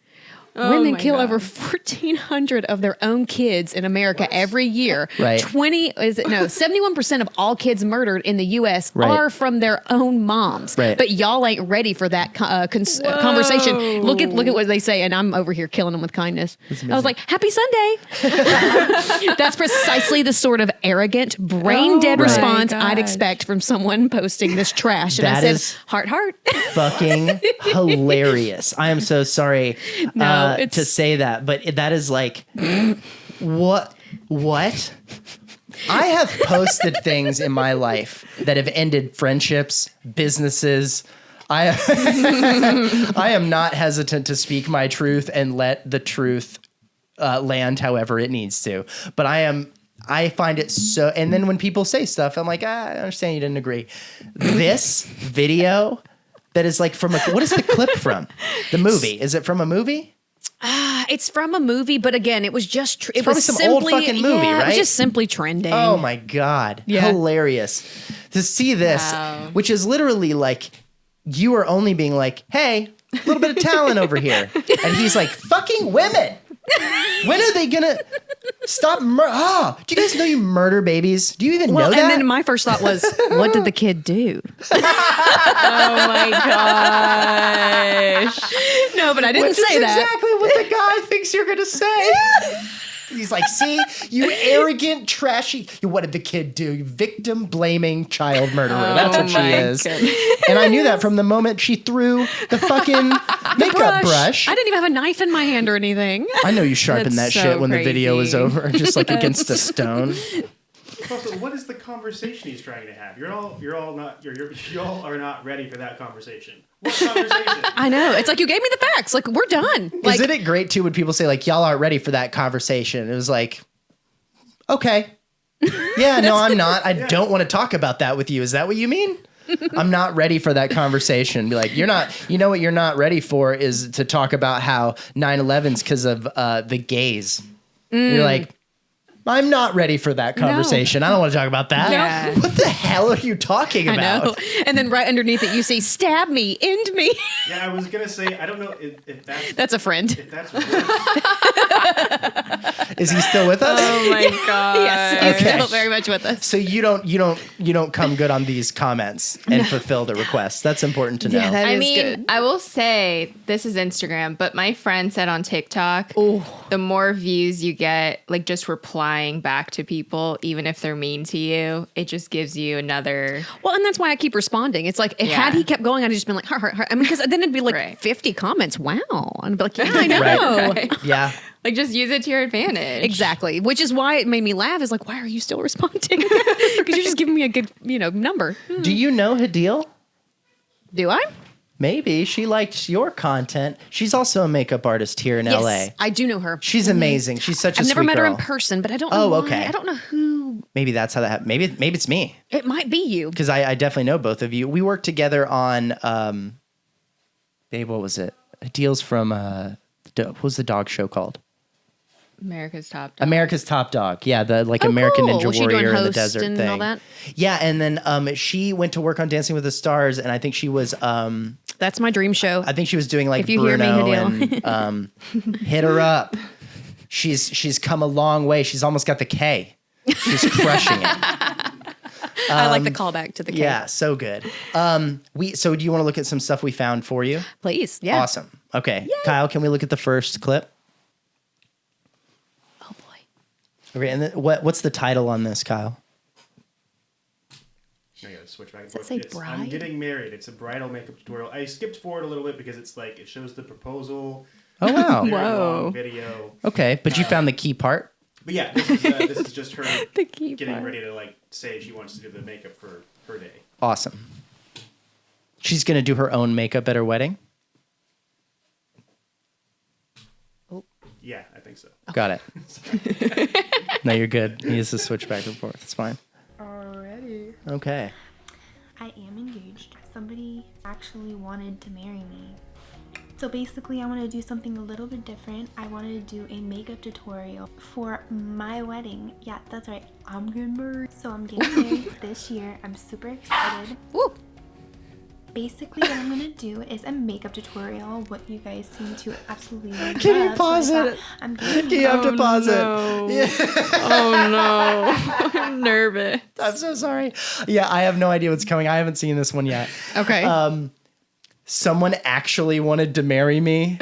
Oh Women my kill God. over 1,400 of their own kids in America every year. Right. 71% of all kids murdered in the U.S. Right. are from their own moms. Right. But y'all ain't ready for that conversation. Look at what they say, and I'm over here killing them with kindness. I was like, "Happy Sunday." That's precisely the sort of arrogant, brain dead Oh my response God. I'd expect from someone posting this trash. And I That said, is- "Heart, heart." Fucking hilarious. I am so sorry it's- to say that, but that is like, what? I have posted things in my life that have ended friendships, businesses. I am not hesitant to speak my truth and let the truth land however it needs to. But I am I find it so, and then when people say stuff, I'm like, I understand you didn't agree. This video that is like from what is the clip from? The movie. Is it from a movie? It's from a movie, but again, it was just it probably was some simply old fucking movie, It was right? just simply trending. Oh my God. Yeah. Hilarious. To see this, which is literally like, you are only being like, hey, a little bit of talent over here. And he's like, fucking women. When are they gonna stop? Do you guys know you murder babies? Do you even know that? And then my first thought was, what did the kid do? Oh my gosh. No, but I didn't Which say is that. exactly what the guy thinks you're gonna say. He's like, see, you arrogant, trashy. What did the kid do? You victim blaming child murderer. That's what she is. And I knew that from the moment she threw the fucking makeup brush. I didn't even have a knife in my hand or anything. I know you sharpened that That's so shit when the video was crazy. over, just like against a stone. Also, what is the conversation he's trying to have? You all are not ready for that conversation. What conversation? I know. It's like, you gave me the facts. Like, we're done. Like, Isn't it great too when people say like, y'all aren't ready for that conversation? It was like, okay. Yeah, no, I'm not. I don't want to talk about that with you. Is that what you mean? I'm not ready for that conversation. Be like, you know what you're not ready for is to talk about how 9/11's because of the gays. You're like, I'm not ready for that conversation. I don't want to talk about that. Yeah. What the hell are you talking I about? know. And then right underneath it, you see, stab me, end me. Yeah, I was gonna say, I don't know if that's That's a friend. if that's worse. Is he still with us? Oh my god. Yes, he's Okay. still very much with us. So you don't come good on these comments and fulfill the request. That's important to know. Yeah, that I is mean, good. I will say this is Instagram, but my friend said on TikTok, the more views you get, like just replying back to people, even if they're mean to you, it just gives you another. Well, and that's why I keep responding. It's like, Yeah. had he kept going, I'd have just been like, heart, heart, heart. I mean, because then it'd be like Right. 50 comments. Wow. And I'd be like, yeah, I know. Right. Yeah. Like just use it to your advantage. Exactly. Which is why it made me laugh. Is like, why are you still responding? Because you're just giving me a good, number. Do you know Hadil? Do I? Maybe she liked your content. She's also a makeup artist here in LA. Yes, I do know her. She's amazing. She's such a I've sweet never met her girl. in person, but I don't know. Oh, why. okay. I don't know who. Maybe that's how that happened. Maybe it's me It might be you. because I definitely know both of you. We worked together on babe, what was it? Hadil's from what was the dog show called? America's Top Dog. America's Top Dog. Yeah, the American cool. Ninja Was she doing Warrior in the host desert and thing. all that? Yeah, and then she went to work on Dancing with the Stars, and I think she was That's my dream show. I think she was doing like If you hear me, Bruno Hadil. and hit her up. She's come a long way. She's almost got the K. She's crushing it. I like the callback to the K. Yeah, so good. So do you want to look at some stuff we found for you? Please. Yeah. Awesome. Okay. Kyle, can we look at the first clip? Oh boy. Okay, and then what's the title on this, Kyle? I gotta switch back and Does that forth. say It's, bride? I'm getting married. It's a bridal makeup tutorial. I skipped forward a little bit because it's like it shows the proposal. Oh wow. Very Whoa. long video. Okay, but you found the key part. But yeah, this is just her The key getting part. ready to like say she wants to do the makeup for her day. Awesome. She's gonna do her own makeup at her wedding. Yeah, I think so. Got it. No, you're good. He has to switch back and forth. It's fine. Already. Okay. I am engaged. Somebody actually wanted to marry me. So basically I want to do something a little bit different. I wanted to do a makeup tutorial for my wedding. Yeah, that's right. I'm getting married. So I'm getting married this year. I'm super excited. Woo. Basically what I'm gonna do is a makeup tutorial, what you guys seem to absolutely love. Can you So I pause thought it? I'm getting You have to pause no. it. Yeah. Oh no. I'm nervous. I'm so sorry. Yeah, I have no idea what's coming. I haven't seen this one yet. Okay. Someone actually wanted to marry me.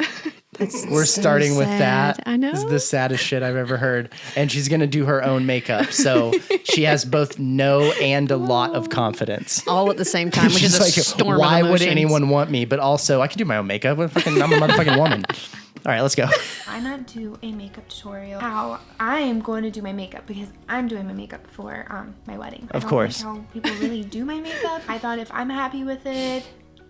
We're starting with that. sad. I know. This is the saddest shit I've ever heard. And she's going to do her own makeup. So she has both no and a lot of confidence. All at the same time, which She's is a like, storm why of would emotions. anyone want me? But also, I can do my own makeup. I'm a motherfucking woman. All right, let's go. Why not do a makeup tutorial how I am going to do my makeup, because I'm doing my makeup for my wedding. Of I don't course. like how people really do my makeup. I thought if I'm happy with it,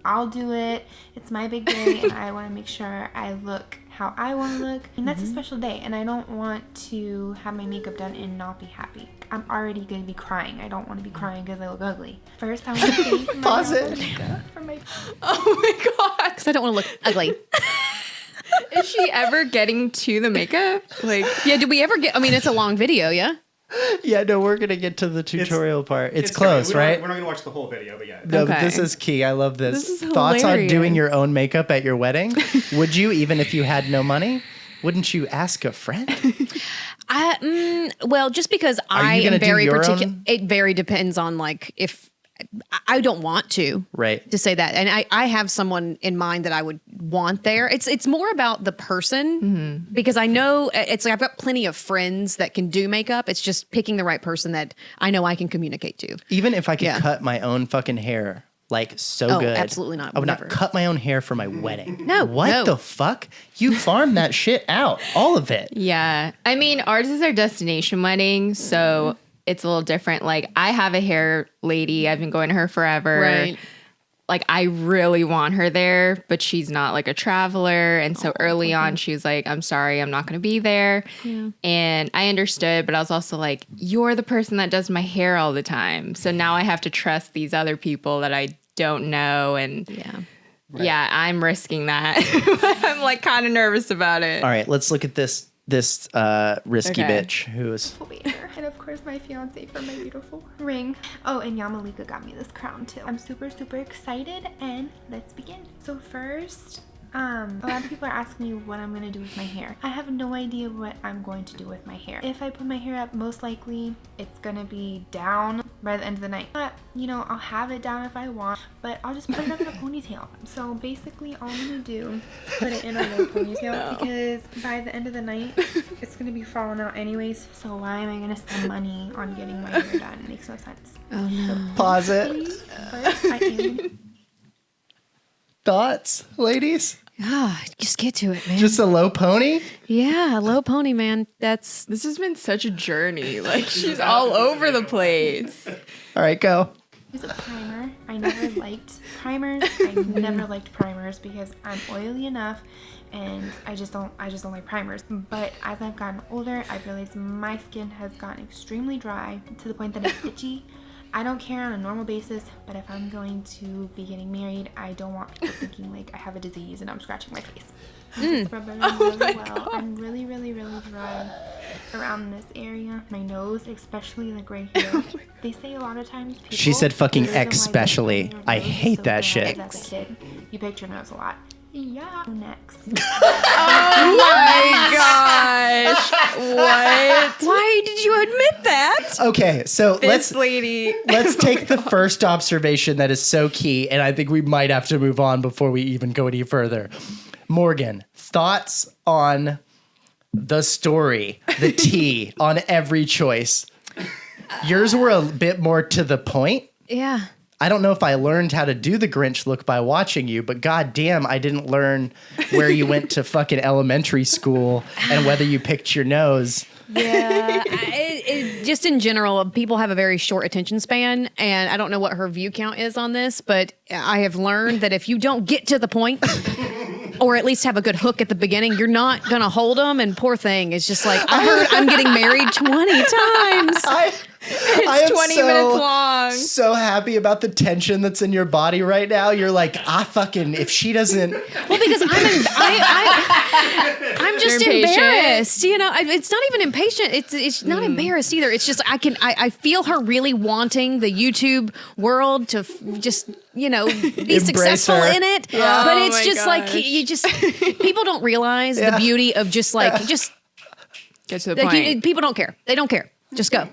I'll do it. It's my big day, and I want to make sure I look how I want to look. And that's a special day, and I don't want to have my makeup done and not be happy. I'm already going to be crying. I don't want to be crying because I look ugly. First, I want to thank my Pause it. for my... Oh my god. Because I don't want to look ugly. Is she ever getting to the makeup? Like, Yeah, did we ever get, I mean, it's a long video, yeah? Yeah, no, we're going to get to the tutorial part. It's coming. close, right? We're not going to watch the whole video, but yeah. No, but Okay. this is key. I love this. This is Thoughts on hilarious. doing your own makeup at your wedding? Would you, even if you had no money? Wouldn't you ask a friend? Well, just because I you gonna am do very your particular, own? it very depends on like if I don't want to. Right. To say that, and I have someone in mind that I would want there. It's more about the person because I know it's like I've got plenty of friends that can do makeup. It's just picking the right person that I know I can communicate to. Even if I could Yeah. cut my own fucking hair, like so Oh, good. absolutely not. I would Never. not cut my own hair for my wedding. No, What no. the fuck? You farmed that shit out. All of it. yeah. I mean, ours is our destination wedding, so it's a little different. Like, I have a hair lady. I've been going to her forever. Right. Like, I really want her there, but she's not like a traveler. And so early on, she was like, I'm sorry, I'm not going to be there. Yeah. And I understood, but I was also like, you're the person that does my hair all the time. So now I have to trust these other people that I don't know. And yeah, I'm risking that. I'm like kind of nervous about it. All right, let's look at this risky Okay. bitch who is waiter, and of course my fiance for my beautiful ring. Oh, and Yamalika got me this crown too. I'm super excited, and let's begin. So first, a lot of people are asking me what I'm gonna do with my hair. I have no idea what I'm going to do with my hair. If I put my hair up, most likely it's gonna be down by the end of the night. But, you know, I'll have it down if I want, but I'll just put it up in a ponytail. So basically all I'm gonna do, put it in a low ponytail because by the end of the night, it's gonna be falling out anyways. So why am I gonna spend money on getting my hair done? It makes no sense. Oh no. pause it. First, I am Thoughts, ladies? Ah, just get to it, man. Just a low pony? Yeah, low pony, man. That's This has been such a journey. Like, she's all over the place. All right, go. use a primer. I never liked primers. I never liked primers because I'm oily enough and I just don't like primers. But as I've gotten older, I've realized my skin has gotten extremely dry to the point that it's itchy. I don't care on a normal basis, but if I'm going to be getting married, I don't want people thinking like I have a disease and I'm scratching my face. I just rub it in really well. I'm really dry around this area. My nose, especially like right here. They say a lot of times people, She said fucking the reason why especially. your nose I is hate so that bad shit. is as a kid, you picked your nose a lot. Yeah. Next. Oh my gosh. What? why did you admit that? Okay, so This lady. let's take the first observation that is so key, and I think we might have to move on before we even go any further. Morgan, thoughts on the story, the tea on every choice. Yours were a bit more to the point. Yeah. I don't know if I learned how to do the Grinch look by watching you, but goddamn, I didn't learn where you went to fucking elementary school and whether you picked your nose. Yeah. Just in general, people have a very short attention span, and I don't know what her view count is on this, but I have learned that if you don't get to the point, or at least have a good hook at the beginning, you're not going to hold them. And poor thing is just like, I heard I'm getting married 20 times. I am 20 minutes long. So happy about the tension that's in your body right now. You're like, if she doesn't. Well, because I'm just You're impatient. embarrassed. You know, it's not even impatient. It's not embarrassed either. It's just I feel her really wanting the YouTube world to just, you know, be successful her. in it. Yeah. But Oh it's my just like gosh. people don't realize the beauty of just Get to the like point. people don't care. They don't care. Just go.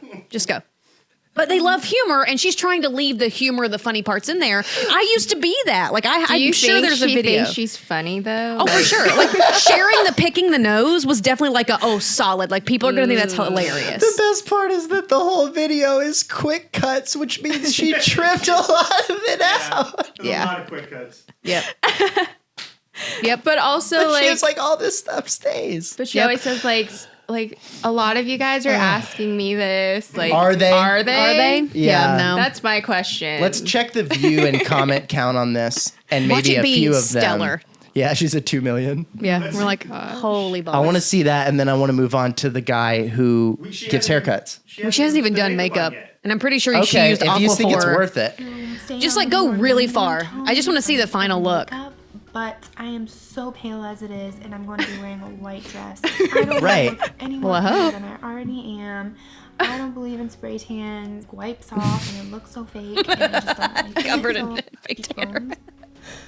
But they love humor, and she's trying to leave the humor, the funny parts in there. I used to be that. Like I'm sure there's a video. Thinks she's funny though? Oh, for sure. Like sharing the picking the nose was definitely like solid. Like people are going to think that's hilarious. The best part is that the whole video is quick cuts, which means she trimmed a lot of it out. There's a lot of quick cuts. Yep. But also But like, she was like, all this stuff stays. but she always says like, like a lot of you guys are asking me this. Like, Are they? Are they? Yeah. no. That's my question. Let's check the view and comment count on this, and maybe Watch it a be few of stellar. them. Yeah, she's at 2 million. Yeah, we're like, holy balls. I want to see that, and then I want to move on to the guy who gives haircuts. Well, she hasn't even put the done makeup. on yet. And I'm pretty sure she Okay, used if you think it's Aquaphor. worth it. Just, like, go really far. I just wanna see the final look. But I am so pale as it is, and I'm going to be wearing a white dress. I don't Right. look any more Well, I pale hope. than I already am. I don't believe in spray tan. Wipes off, and it looks so fake. And I just don't like it. Covered in So, fake cheekbones.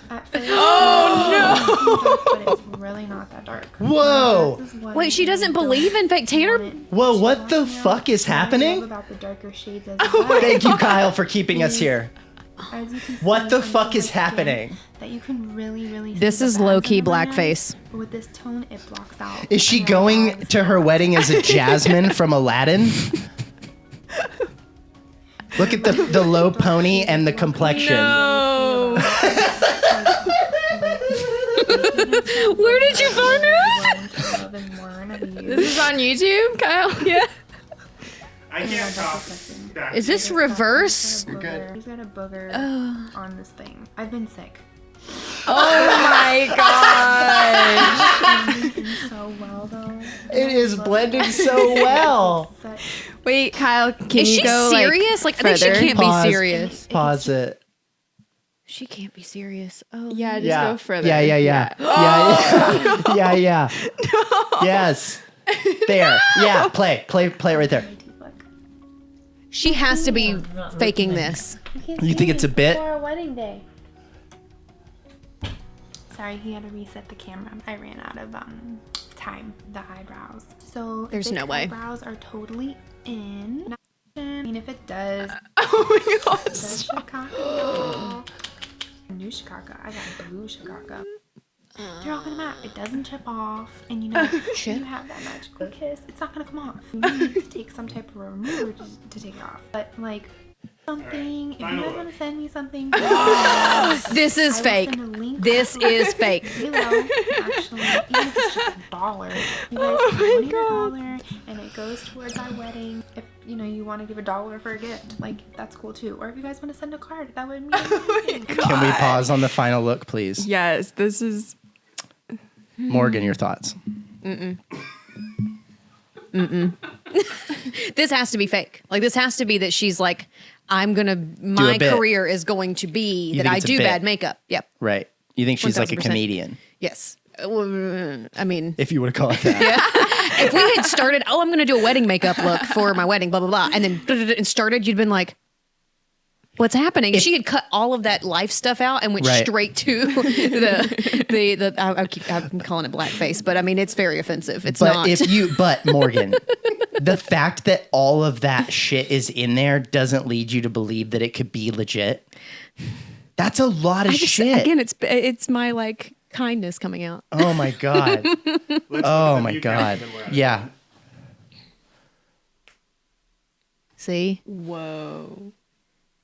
At first, but it's really not that dark. Whoa. This is what Wait, she I doesn't don't believe in fake tanner? want it Whoa, to what the look like. fuck is What I love happening? about the darker shades as well. Thank you, Kyle, for keeping us here. As you can What see the from fuck is someone's skin, happening? That you can really This see the is bags low-key in the brand, blackface. But with this tone, it blocks out. Is she the going bags. to her wedding as a Jasmine from Aladdin? Look at the low pony and the complexion. No. Where did you find This is on YouTube, Kyle. Yeah. I can't top that. Is this reverse? You're good. He's got a booger on this thing. I've been sick. Oh my god. It's blending in so well though. It is blending so well. Wait, Kyle, can Is you she go serious? Like, I think she further? can't Pause. be serious. Pause it. She can't be serious. Oh. Yeah, just Yeah. go further. Yeah. Yeah. Yes. There. Yeah. Play right there. She has to be faking this. You think it's a bit? For our wedding day. Sorry, he had to reset the camera. I ran out of time. The eyebrows. So There's thick no way. Eyebrows are totally in. I mean, if it does. Oh my god. Does Chicago. New Chicago. I got blue Chicago. They're all gonna match. It doesn't chip off, and you know, if you have that magical kiss, it's not gonna come off. You need to take some type of remover to take it off. But like something, if you guys want to send me something, This is I will fake. send a link This is fake. below. Actually, even if it's just $1, you guys can donate $1, and it goes towards our wedding. If you know you want to give $1 for a gift, like that's cool too. Or if you guys want to send a card, that would be amazing. Can we pause on the final look, please? Yes, this is. Morgan, your thoughts. This has to be fake. Like, this has to be that she's like, my bit. career is going to be You that think I it's a do bit? bad makeup. Yep. Right. You think she's like a 1000%. comedian, Yes. I mean, if you want to call it that. if we had started, I'm going to do a wedding makeup look for my wedding, blah, blah, blah, and then and started, you'd been like, what's happening? If she had cut all of that life stuff out and went Right. straight to I'm calling it blackface, but I mean, it's very offensive. It's But not. but Morgan, the fact that all of that shit is in there doesn't lead you to believe that it could be legit. That's a lot of shit. Again, it's my like kindness coming out. Oh my god. Oh my god. Yeah. See? Whoa.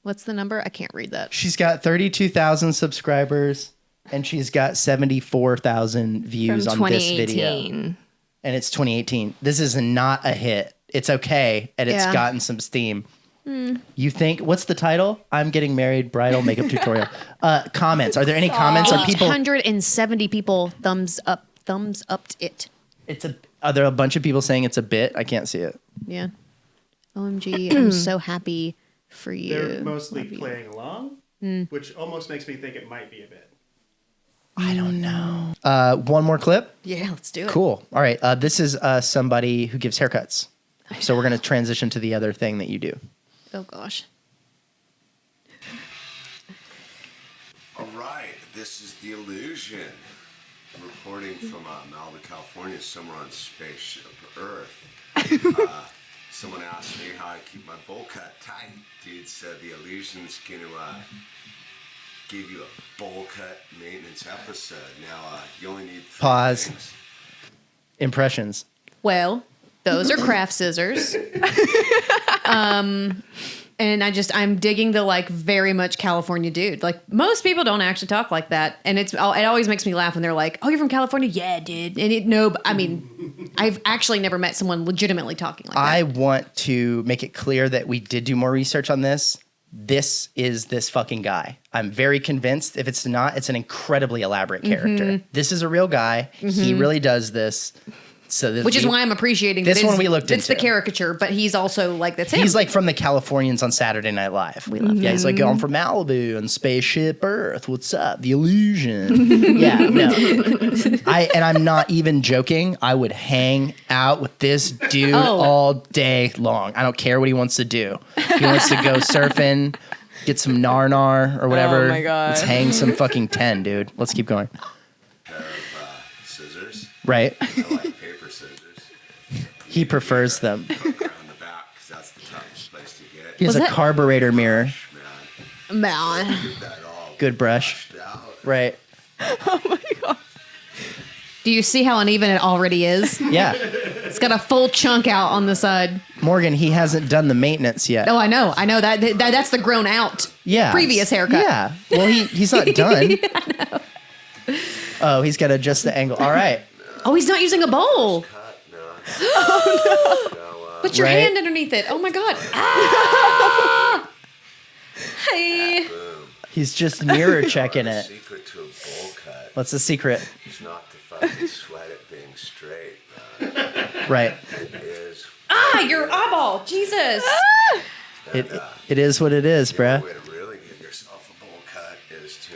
What's the number? I can't read that. She's got 32,000 subscribers and she's got 74,000 views From on this video. 2018. And it's 2018. This is not a hit. It's okay, and it's Yeah. gotten some steam. You think, what's the title? I'm getting married, bridal makeup tutorial. Comments. Are there any comments? Are people? 870 people thumbs upped it. Are there a bunch of people saying it's a bit? I can't see it. Yeah. OMG, I'm so happy for you. They're mostly Love you. playing along, which almost makes me think it might be a bit. I don't know. One more clip. Yeah, let's do it. Cool. All right. This is somebody who gives haircuts. So we're going to transition to the other thing that you do. Oh gosh. All right, this is The Illusion. I'm reporting from Malibu, California, somewhere on Spaceship Earth. Someone asked me how I keep my bowl cut tight. Dude said The Illusion's going to give you a bowl cut maintenance episode. Now, you only need 3 Pause. things. Impressions. Well, those are craft scissors. And And I'm digging the like very much California dude. Like most people don't actually talk like that. And it always makes me laugh when they're like, "Oh, you're from California?" Yeah, dude. And I've actually never met someone legitimately talking like that. I want to make it clear that we did do more research on this. This is this fucking guy. I'm very convinced. If it's not, it's an incredibly elaborate character. This is a real guy. He really does this. So which is why I'm appreciating this one we looked into. It's the caricature, but he's also like, that's him. He's like from the Californians on Saturday Night Live. We love he's like, I'm from Malibu and Spaceship Earth. What's up? The illusion. Yeah, no. I'm not even joking. I would hang out with this dude all day long. I don't care what he wants to do. He wants to go surfing, get some nar or whatever. Oh my God. Let's hang some fucking 10, dude. Let's keep going. Scissors. Right. I like paper scissors. He prefers them. Poke around the back because that's the toughest place to get. He has a carburetor mirror. Man. Get that all Good brush. washed out. Right. Oh my God. Do you see how uneven it already is? Yeah. It's got a full chunk out on the side. Morgan, he hasn't done the maintenance yet. Oh, I know that's the grown out previous haircut. Yeah. Well, he's not done. Oh, he's got to adjust the angle. All right. Oh, he's not using a bowl. Cut, no. Oh no. Put your Right. hand underneath it. Oh my God. Ah! Hey. Boom. He's just mirror checking The it. secret to a bowl cut What's the secret? is not to fucking sweat it being straight, man. Right. It is. Your eyeball. Jesus. It is what it is, The bruh. only way to really give yourself a bowl cut is to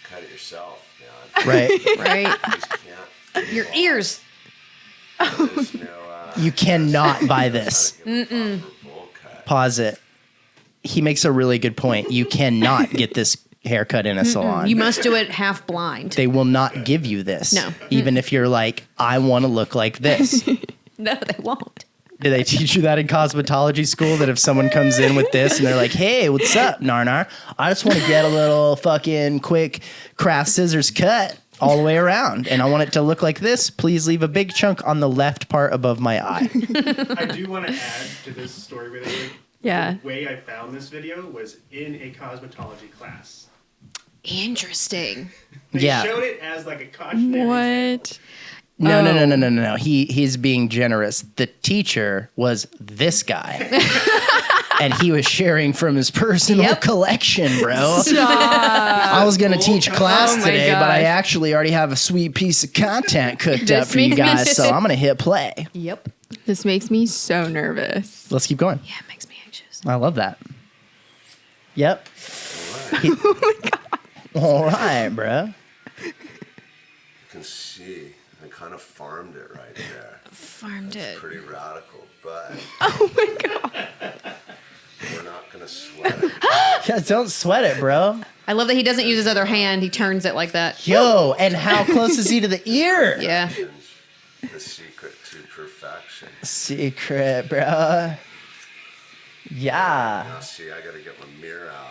cut it yourself, man. Right. Right. You just can't. Your ears. There's no, You cannot buy this. give a proper bowl cut. Pause it. He makes a really good point. You cannot get this haircut in a salon. You must do it half blind. They will not give you this. No. Even if you're like, I want to look like this. No, they won't. Do they teach you that in cosmetology school? That if someone comes in with this and they're like, "Hey, what's up, Narnar? I just want to get a little fucking quick craft scissors cut all the way around, and I want it to look like this. Please leave a big chunk on the left part above my eye." I do want to add to this story really quick. Yeah. The way I found this video was in a cosmetology class. Interesting. They Yeah. showed it as like a cautionary. What? No. He's being generous. The teacher was this guy. And he was sharing from his personal collection, bro. I was going to teach class Oh my today, but I gosh. actually already have a sweet piece of content cooked up This for you makes me guys, so I'm going to hit play. Yep. This makes me so nervous. Let's keep going. Yeah, it makes me anxious. I love that. Yep. All right, bro. You can see I kind of farmed it right there. Farmed it. Pretty radical, but Oh my God. we're not gonna sweat it. Yeah, don't sweat it, bro. I love that he doesn't use his other hand. He turns it like that. Yo, and how close is he to the ear? Yeah. The secret to perfection. Secret, bro. Yeah. Now, see, I gotta get my mirror out.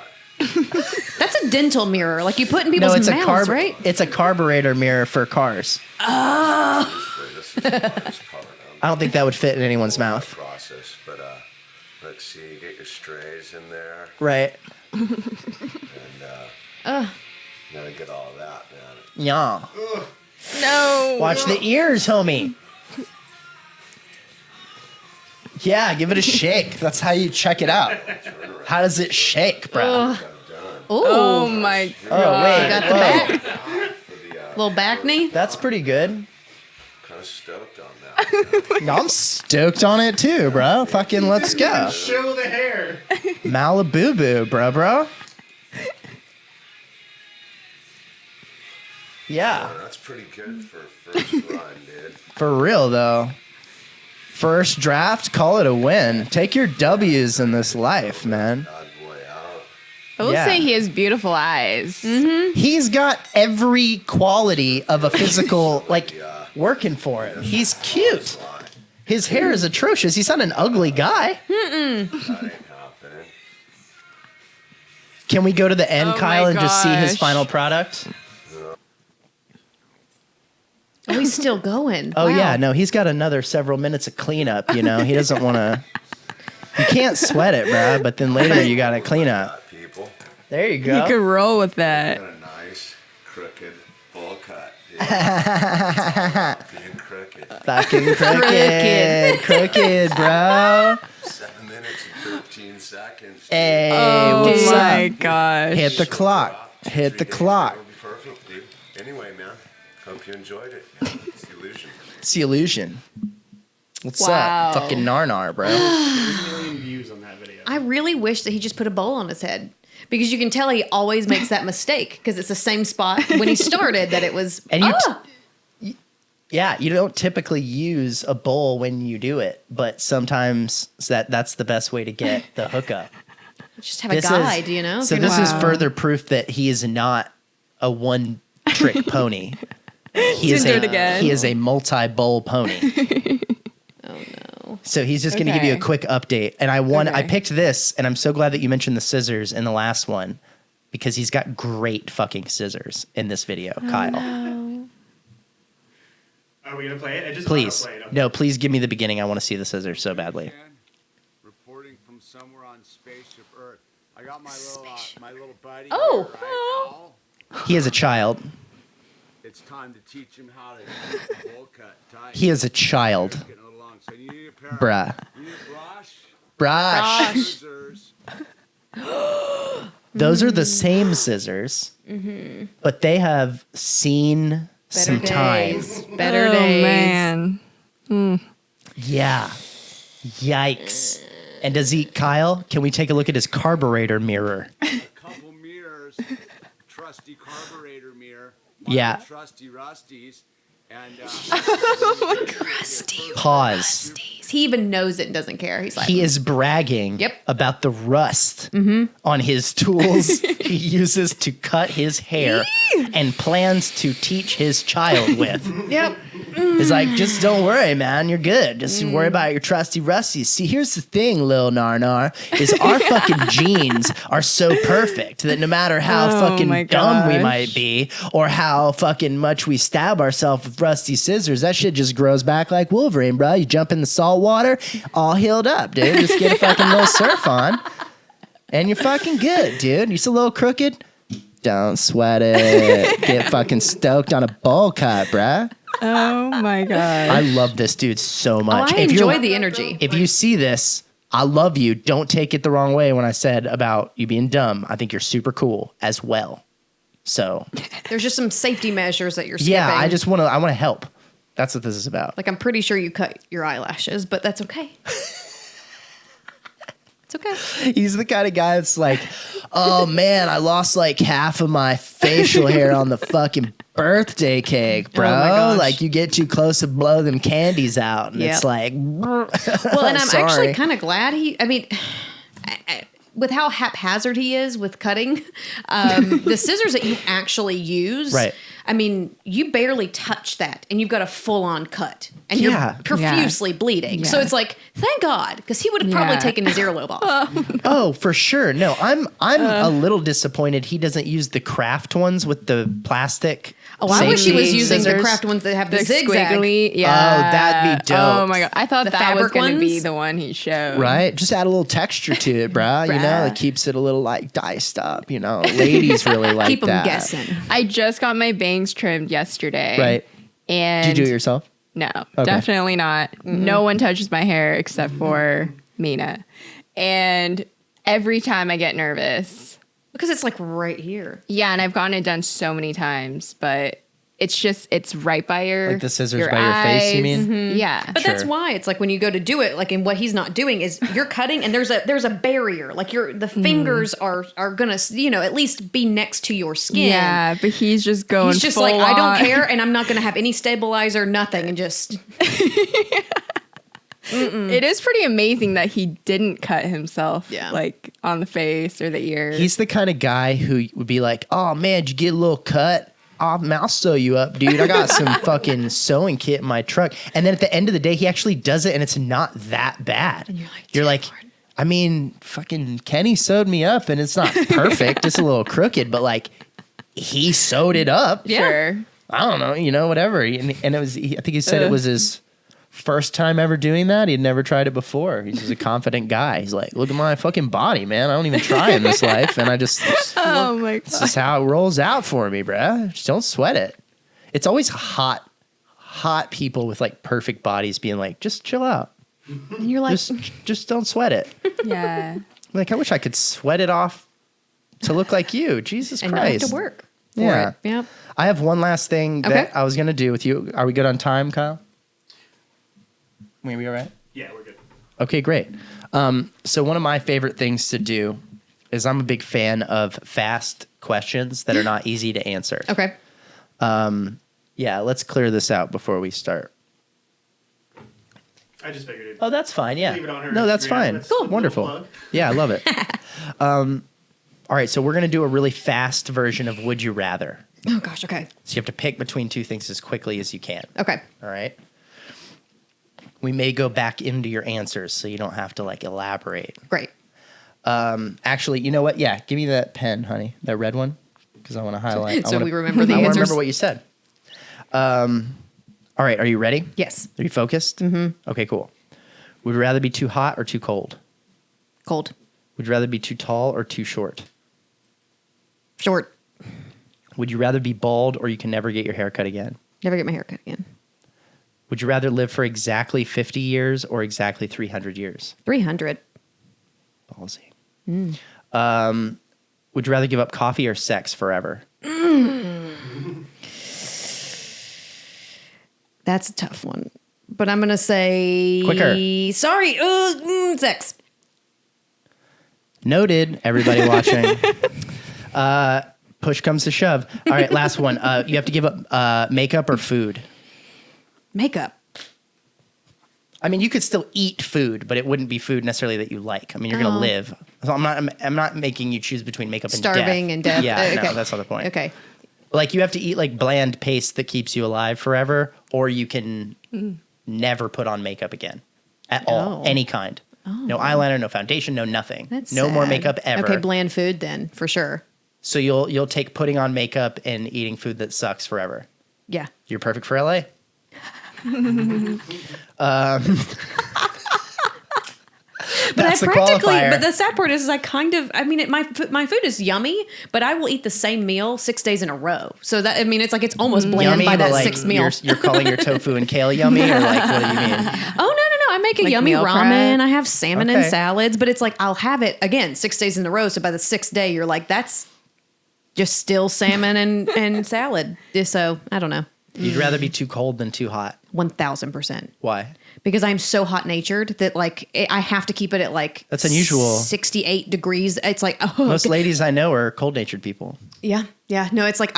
That's a dental mirror. Like you put in people's it's mouths, right? It's a carburetor mirror for cars. This is the hardest part of I don't think that would fit in anyone's the mouth. process, but let's see, you get your strays in there, Right. and you gotta get all of that, man. Yeah. No. Watch the ears, homie. Yeah, give it a shake. That's how you check it out. How does it shake, bro? Oh my God. Oh, wait. Got the back. Little back knee. That's pretty good. Kind of stoked on that. I'm stoked on it too, bro. Fucking let's go. Show the hair. Malibu boo, bro. Yeah. Oh, that's pretty good for a first run, dude. For real, though. First draft, call it a win. Take your W's in this life, man. Bad boy out. I will Yeah. say he has beautiful eyes. He's got every quality of a physical, like, working for him. He's cute. His hair is atrocious. He's not an ugly guy. That ain't happening. Can we go to the end, Oh Kyle, my and just see his gosh. final product? Oh, he's still going. Oh, Wow. yeah. No, he's got another several minutes of cleanup, you know? He doesn't want to... You can't sweat it, bro. But then later you gotta clean up. People. There you You go. could roll with that. Got a nice, crooked bowl cut. Yeah. Being crooked. Fucking crooked, bro. 7 minutes and 13 seconds. Hey, Oh what's my up? gosh. Hit the clock. Hit the clock. That'll be perfect, dude. Anyway, man, hope you enjoyed it. It's the illusion. It's the illusion. What's Wow. up? Fucking narnar, bro. 3 million views on that video. I really wish that he just put a bowl on his head. Because you can tell he always makes that mistake because it's the same spot when he started that it was. And yeah, you don't typically use a bowl when you do it, but sometimes that's the best way to get the hookup. Just have a guide, you know? So If you're this not- is further proof that he is not a one-trick pony. He is do it again. he is a multi-bowl pony. Oh no. So he's just going to give you a Okay. quick update. And I Okay. picked this, and I'm so glad that you mentioned the scissors in the last one because he's got great fucking scissors in this video, Kyle. Are we gonna play it? I just Please. wanna play it. Okay. No, please give me the beginning. I want to see the scissors so badly. Reporting from somewhere on spaceship Earth. I got my little buddy. Oh. Here, right? Al. He is a child. It's time to teach him how to keep the bowl cut tight. He is a child. Getting a little long. So you need a pair of- Bruh. You need a brush. Brush. Scissors. Those are the same scissors, but they have seen some time. Better Oh, days. man. Yeah. Yikes. And does he, Kyle, can we take a look at his carburetor mirror? Couple mirrors. Trusty carburetor mirror. Yeah. Trusty Rusties. And Pause. He even knows it and doesn't care. He's like, He is bragging Yep. about the rust on his tools he uses to cut his hair and plans to teach his child with. yep. It's like, just don't worry, man. You're good. Just worry about your trusty rusties. See, here's the thing, Lil Narnar, is our fucking genes are so perfect that no matter how Oh fucking my dumb we gosh. might be or how fucking much we stab ourselves with rusty scissors, that shit just grows back like Wolverine, bro. You jump in the salt water, all healed up, dude. Just get a fucking little surf on and you're fucking good, dude. You're just a little crooked. Don't sweat it. Get fucking stoked on a bowl cut, bruh. Oh my god. I love this dude so Oh, much. I If you're- enjoy the energy. If you see this, I love you. Don't take it the wrong way when I said about you being dumb. I think you're super cool as well. So There's just some safety measures that you're skipping. yeah, I want to help. That's what this is about. Like, I'm pretty sure you cut your eyelashes, but that's okay. It's okay. He's the kind of guy that's like, oh man, I lost like half of my facial hair on the fucking birthday cake, bro. Oh my gosh. Like you get too close to blow them candies out. And Yep. it's like, Well, and I'm Sorry. actually kind of glad with how haphazard he is with cutting, the scissors that you actually use, Right. I mean, you barely touch that and you've got a full-on cut and Yeah. you're profusely bleeding. So Yeah. it's like, thank God, because he would have probably Yeah. taken his earlobe off. oh, for sure. No, I'm a little disappointed he doesn't use the craft ones with the plastic. Oh, I wish he was safety using the scissors. craft ones that have the, The zigzag. squiggly, Oh, yeah. that'd be dope. Oh my god, I thought The that was fabric going to be ones? the one he showed. Right? Just add a little texture to it, bruh. You know, Bruh. it keeps it a little like diced up. You know, ladies really like Keep them that. guessing. I just got my bangs trimmed yesterday. Right? And Did you do it yourself? No, definitely not. No one touches my hair except for Mina. And every time I get nervous. Because it's like right here. Yeah, and I've gotten it done so many times, but it's right by your Like the scissors by your face, you eyes. mean? Yeah. But that's why it's like when you go to do it, like, and what he's not doing is you're cutting and there's a barrier. Like the fingers are gonna, at least be next to your skin. Yeah, but he's just going He's just full like, I don't on. care, and I'm not gonna have any stabilizer, nothing, and just It is pretty amazing that he didn't cut himself, Yeah. like on the face or the ear. He's the kind of guy who would be like, "Oh man, did you get a little cut? Oh, man, I'll sew you up, dude. I got some fucking sewing kit in my truck." And then at the end of the day, he actually does it, and it's not that bad. And you're like, I mean, fucking Kenny sewed me up, and it's not perfect. It's a little crooked, but like, he sewed it up. Sure. I don't know, whatever. And it was, I think he said it was his First time ever doing that. He'd never tried it before. He's just a confident guy. He's like, look at my fucking body, man. I don't even try in this life. And I just, Oh my this is how it rolls out for me, bruh. Just don't sweat it. It's always hot people with like perfect bodies being like, just chill out. And you're like, Just don't sweat it. Yeah. Like, I wish I could sweat it off to look like you. Jesus and Christ. not have to work for Yeah. it. Yeah. I have one last thing that I was going to do with you. Are we good on time, Kyle? We all right? Yeah, we're good. Okay, great. So one of my favorite things to do is I'm a big fan of fast questions that are not easy to answer. Okay. Yeah, let's clear this out before we start. I just figured it. Oh, that's fine. Yeah. Leave it on her No, that's Instagram. fine. That's Cool. a little Wonderful. plug. Yeah, I love it. All right, so we're going to do a really fast version of Would You Rather. Oh gosh. Okay. So you have to pick between two things as quickly as you can. Okay. All right. We may go back into your answers so you don't have to like elaborate. Great. Actually, you know what? Yeah, give me that pen, honey. That red one. Because I want to highlight. So we remember the I want to answers? remember what you said. All right, are you ready? Yes. Are you focused? Mm-hmm. Okay, cool. Would you rather be too hot or too cold? Cold. Would you rather be too tall or too short? Short. Would you rather be bald or you can never get your hair cut again? Never get my hair cut again. Would you rather live for exactly 50 years or exactly 300 years? 300. Ballsy. Would you rather give up coffee or sex forever? That's a tough one. But I'm going to say... Quicker. Sorry. Sex. Noted, everybody watching. Push comes to shove. All right, last one. You have to give up makeup or food. Makeup. I mean, you could still eat food, but it wouldn't be food necessarily that you like. I mean, you're going to live. So I'm not making you choose between makeup and Starving death. and death. Yeah, Okay. no, that's not the point. Okay. Like, you have to eat like bland paste that keeps you alive forever, or you can never put on makeup again at all, any kind. No eyeliner, no foundation, no nothing. That's no more sad. makeup ever. Okay, bland food then, for sure. So you'll take putting on makeup and eating food that sucks forever. Yeah. You're perfect for LA. But That's the practically, qualifier. but the sad part is my food is yummy, but I will eat the same meal 6 days in a row. So that, I mean, it's like it's almost bland Yummy, by but that like sixth meal. You're calling your tofu and kale yummy, or like what do you mean? Oh, no. I make a Like yummy meal prep? ramen. I have salmon and Okay. salads, but it's like I'll have it again 6 days in a row. So by the sixth day, you're like, that's just still salmon and salad. So I don't know. You'd rather be too cold than too hot. 1,000%. Why? Because I'm so hot natured that like I have to keep it at like That's unusual. 68 degrees. It's like, oh, Most ladies I know are cold natured people. yeah. No, it's like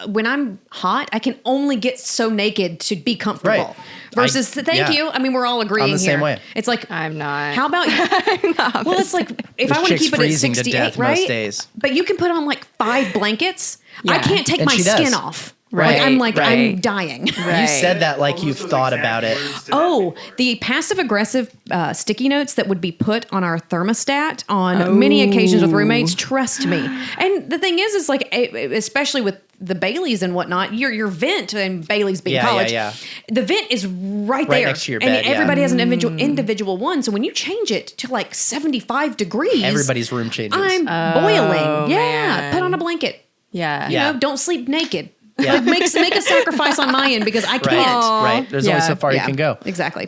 when I'm hot, I can only get so naked to be comfortable. Right. Versus, thank you. I mean, we're all agreeing I'm the same here. way. It's like, I'm not. how about you? Well, it's like if I want to chick's keep it at freezing to 68, death right? most days. But you can put on like 5 blankets. I Yeah. can't take And my she does. skin off. Right, I'm right. dying. You said that like you've Those thought exact about it. words to Oh, the passive aggressive sticky notes that would be put on our thermostat on many occasions with roommates. Trust me. And the thing is like, especially with the Baileys and whatnot, your vent and Bailey's being Yeah, college, yeah. The vent is right there, next to your and bed, yeah. everybody has an individual one. So when you change it to like 75 degrees, Everybody's room changes. I'm boiling. Yeah, man. put on a blanket. Yeah. Yeah. You know, don't sleep naked. Yeah. Like make a sacrifice on my end because I can't. Right. There's only Yeah. so far you Yeah, can go. Exactly.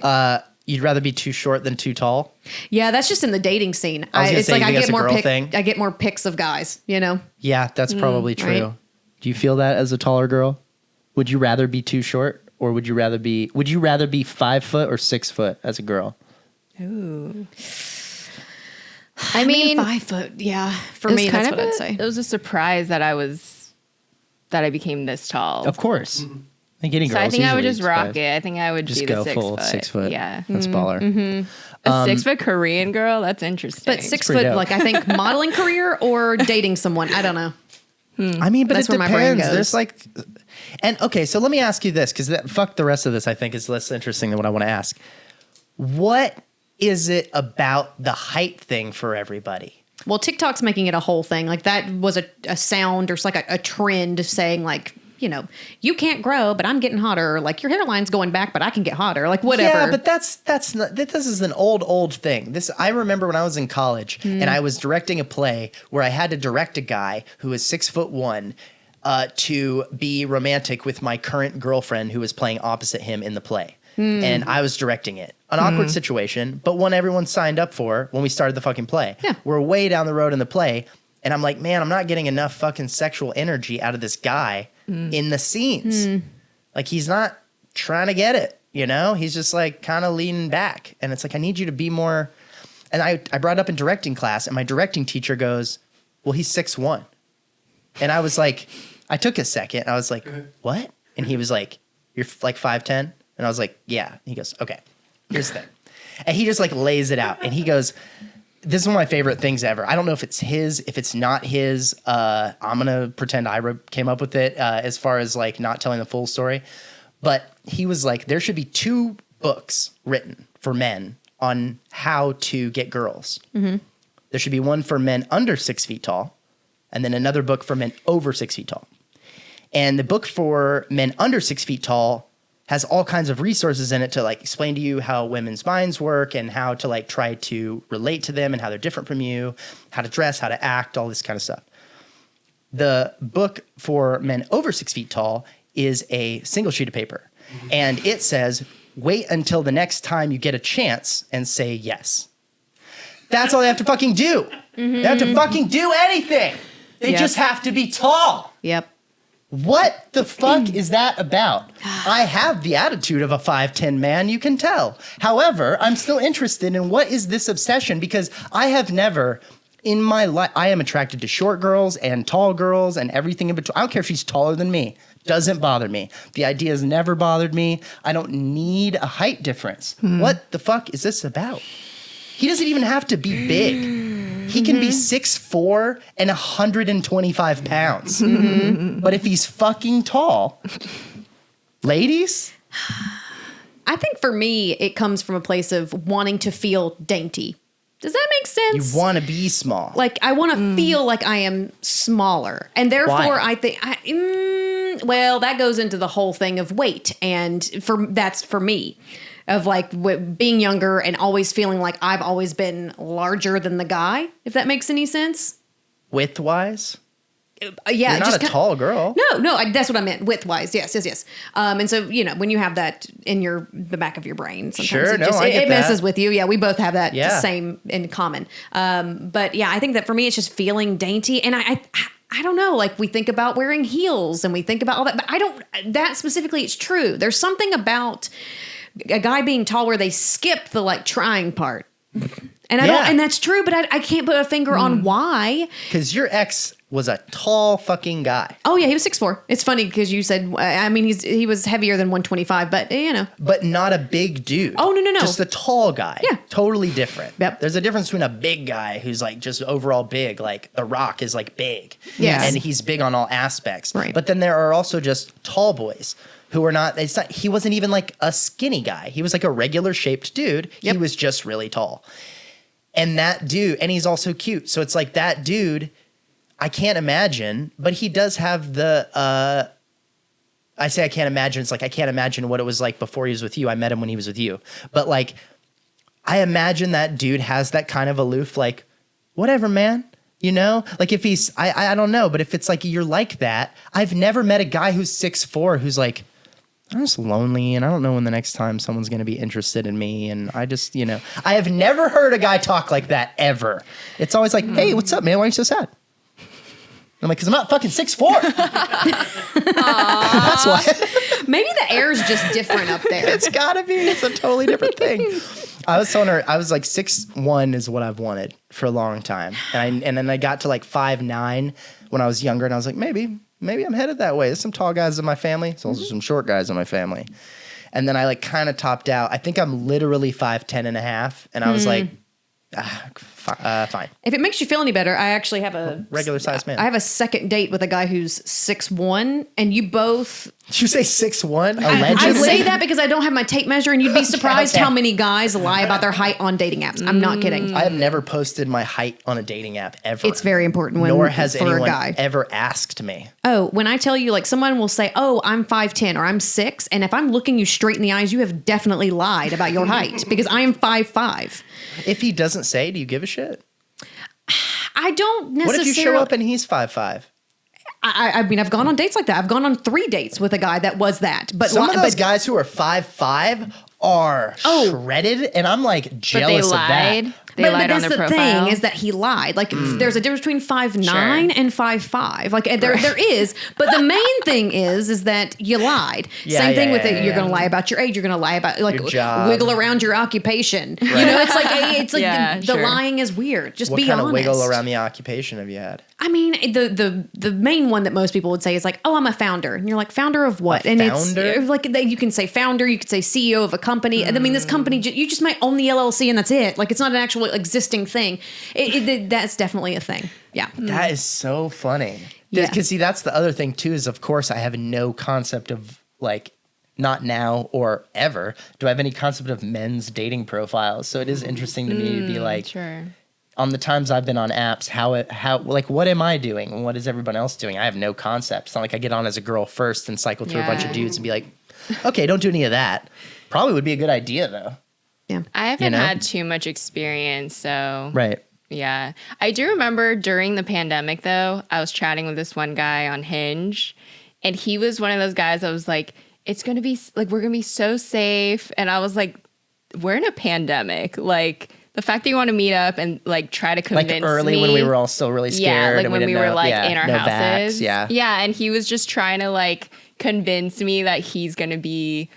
You'd rather be too short than too tall? Yeah, that's just in the dating scene. I was gonna It's say, like you I think get that's a more girl thing? I get more pics of guys, you know. Yeah, that's probably true. right. Do you feel that as a taller girl? Would you rather be too short, or would you rather be 5 foot or 6 foot as a girl? Ooh. I mean, mean, 5 foot. Yeah, for It was me, kind that's of what I'd say. It was a surprise that I became this tall. Of course. I think any So girls I think I would usually just rock five. it. I think I would Just do go the 6 full foot. 6 foot. Yeah. That's baller. A 6 foot Korean girl? That's interesting. But 6 pretty foot, dope. like I think modeling career or dating someone. I don't know. I mean, but That's it where my brain depends. goes. There's like, and okay, so let me ask you this, because fuck the rest of this, I think is less interesting than what I want to ask. What is it about the height thing for everybody? Well, TikTok's making it a whole thing. Like that was a sound or it's like a trend of saying like you can't grow, but I'm getting hotter. Or like your hairline's going back, but I can get hotter. Like whatever. Yeah, but that's not, this is an old thing. I remember when I was in college and I was directing a play where I had to direct a guy who was 6'1" to be romantic with my current girlfriend who was playing opposite him in the play. And I was directing it. An awkward situation, but one everyone signed up for when we started the fucking play. Yeah. We're way down the road in the play, and I'm like, man, I'm not getting enough fucking sexual energy out of this guy in the scenes. Like, he's not trying to get it, He's just, like, kind of leaning back. And it's like, I need you to be more... And I brought it up in directing class, and my directing teacher goes, well, he's 6'1". And I was like... I took a second. I was like, what? And he was like, you're like 5'10"? And I was like, yeah. And he goes, okay, here's the thing. And he just like lays it out. And he goes, this is one of my favorite things ever. I don't know if it's his, if it's not his. I'm going to pretend I came up with it as far as like not telling the full story. But he was like, there should be 2 books written for men on how to get girls. There should be one for men under 6 feet tall, and then another book for men over 6 feet tall. And the book for men under 6 feet tall has all kinds of resources in it to like explain to you how women's minds work and how to like try to relate to them and how they're different from you, how to dress, how to act, all this kind of stuff. The book for men over 6 feet tall is a single sheet of paper. And it says, wait until the next time you get a chance and say yes. That's all they have to fucking do. They have to fucking do anything. They just have to be tall. Yep. What the fuck is that about? I have the attitude of a 5'10" man, you can tell. However, I'm still interested in what is this obsession, because I have never in my life, I am attracted to short girls and tall girls and everything in between. I don't care if she's taller than me. Doesn't bother me. The idea has never bothered me. I don't need a height difference. What the fuck is this about? He doesn't even have to be big. He can be 6'4" and 125 pounds. But if he's fucking tall, ladies? I think for me, it comes from a place of wanting to feel dainty. Does that make sense? You want to be small. Like, I want to feel like I am smaller. And therefore, Why? I think, well, that goes into the whole thing of weight. And that's for me. Of like being younger and always feeling like I've always been larger than the guy, if that makes any sense. Width-wise? Yeah. You're not a tall girl. No, that's what I meant. Width-wise. Yes. And so, when you have that in the back of your brain, sometimes it messes with you. Yeah, we both have that same in common. But yeah, I think that for me, it's just feeling dainty. And I don't know, like we think about wearing heels and we think about all that, but that specifically, it's true. There's something about a guy being tall where they skip the like trying part. And and that's true, but I can't put a finger on why. Because your ex was a tall fucking guy. Oh yeah, he was 6'4". It's funny because you said, he was heavier than 125, but But not a big dude. Oh, no. Just a tall guy. Yeah. Totally different. Yep. There's a difference between a big guy who's like just overall big, like The Rock is like big. Yes. And he's big on all aspects. Right. But then there are also just tall boys who are not, he wasn't even like a skinny guy. He was like a regular shaped dude. Yep. He was just really tall. And that dude, and he's also cute. So it's like that dude, I can't imagine, but he does have the, I say I can't imagine. It's like, I can't imagine what it was like before he was with you. I met him when he was with you. But like, I imagine that dude has that kind of aloof, like, whatever, man. Like if he's, I don't know, but if it's like, you're like that, I've never met a guy who's 6'4" who's like, I'm just lonely and I don't know when the next time someone's going to be interested in me. And I just, I have never heard a guy talk like that ever. It's always like, hey, what's up, man? Why are you so sad? I'm like, because I'm not fucking 6'4". That's why. Maybe the air's just different up there. It's gotta be. It's a totally different thing. I was telling her, I was like 6'1" is what I've wanted for a long time. And then I got to like 5'9" when I was younger. And I was like, maybe I'm headed that way. There's some tall guys in my family. There's also some short guys in my family. And then I like kind of topped out. I think I'm literally 5'10" and a half. And I was like, fine. If it makes you feel any better, I actually have a regular sized man. I have a second date with a guy who's 6'1", and you both Did you say 6'1"? I Allegedly? say that because I don't have my tape measure, and you'd be surprised how many guys lie about their height on dating apps. I'm not kidding. I have never posted my height on a dating app ever. It's very important Nor has for anyone a guy. ever asked me. Oh, when I tell you, like, someone will say, "Oh, I'm 5'10" or "I'm 6," and if I'm looking you straight in the eyes, you have definitely lied about your height because I am 5'5". If he doesn't say, do you give a shit? I don't necessarily. What if you show up and he's 5'5"? I mean, I've gone on dates like that. I've gone on 3 dates with a guy that was that. But some of those guys who are 5'5" are shredded, and I'm like jealous of that. They lied on that's their the profile. thing is that he lied. Like there's a difference between 5'9" and 5'5". Like there is, but the main thing is that you lied. Same thing with it. You're going to lie about your age. You're going to lie about like your job. wiggle around your occupation. You know, it's like the lying is weird. Just What be kind honest. of wiggle around the occupation have you had? I mean, the main one that most people would say is like, "Oh, I'm a founder," and you're like, "Founder of what?" And founder? it's like you can say founder, you could say CEO of a company. I mean, this company you just might own the LLC and that's it. Like it's not an actual existing thing. That's definitely a thing. Yeah, That is so funny. Yeah. Because see, that's the other thing too. Is of course I have no concept of like. Not now or ever do I have any concept of men's dating profiles. So it is interesting to me to be like, Sure. on the times I've been on apps, how like what am I doing and what is everyone else doing? I have no concept. It's not like I get on as a girl first and cycle through a bunch of dudes and be like, okay, don't do any of that. Probably would be a good idea though. yeah. I haven't had too much experience, so Right. yeah. I do remember during the pandemic, though, I was chatting with this one guy on Hinge, and he was one of those guys I was like, it's going to be, like, we're going to be so safe. And I was like, we're in a pandemic. Like, the fact that you want to meet up and, like, try to convince me. Like early when we were all still really scared. Yeah, like and when we didn't were, know- like, yeah, in our no houses. vax, yeah. Yeah, and he was just trying to, like, convince me that he's going to be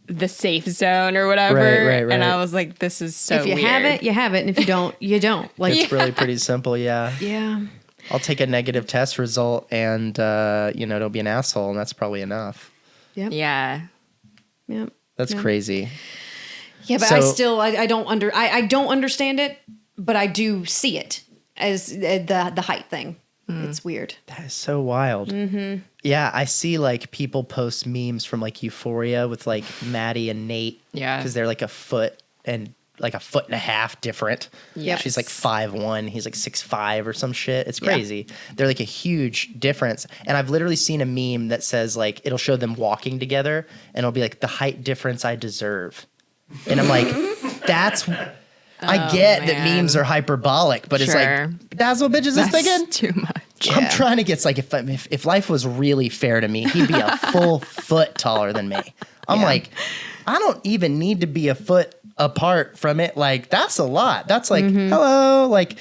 the safe zone or whatever. Right. And I was like, this is so If you weird. have it, you have it, and if you don't, you don't. Like It's really pretty simple, yeah. yeah. I'll take a negative test result and, don't be an asshole, and that's probably enough. Yep. Yeah. Yep. That's crazy. Yeah, but So- I don't understand it, but I do see it as the height thing. It's weird. That is so wild. Mm-hmm. Yeah, I see like people post memes from like Euphoria with like Maddie and Nate. Yeah. Because they're like a foot and like a foot and a half different. Yes. She's like 5'1", he's like 6'5" or some shit. It's crazy. They're like a huge difference. And I've literally seen a meme that says like it'll show them walking together and it'll be like the height difference I deserve. And I'm like, that's I get that man. memes are hyperbolic, but it's Sure. like that's what bitches is thinking. Too much. I'm trying to get it's like if life was really fair to me, he'd be a full foot taller than me. I'm like, I don't even need to be a foot apart from it. Like that's a lot. That's like hello. Like,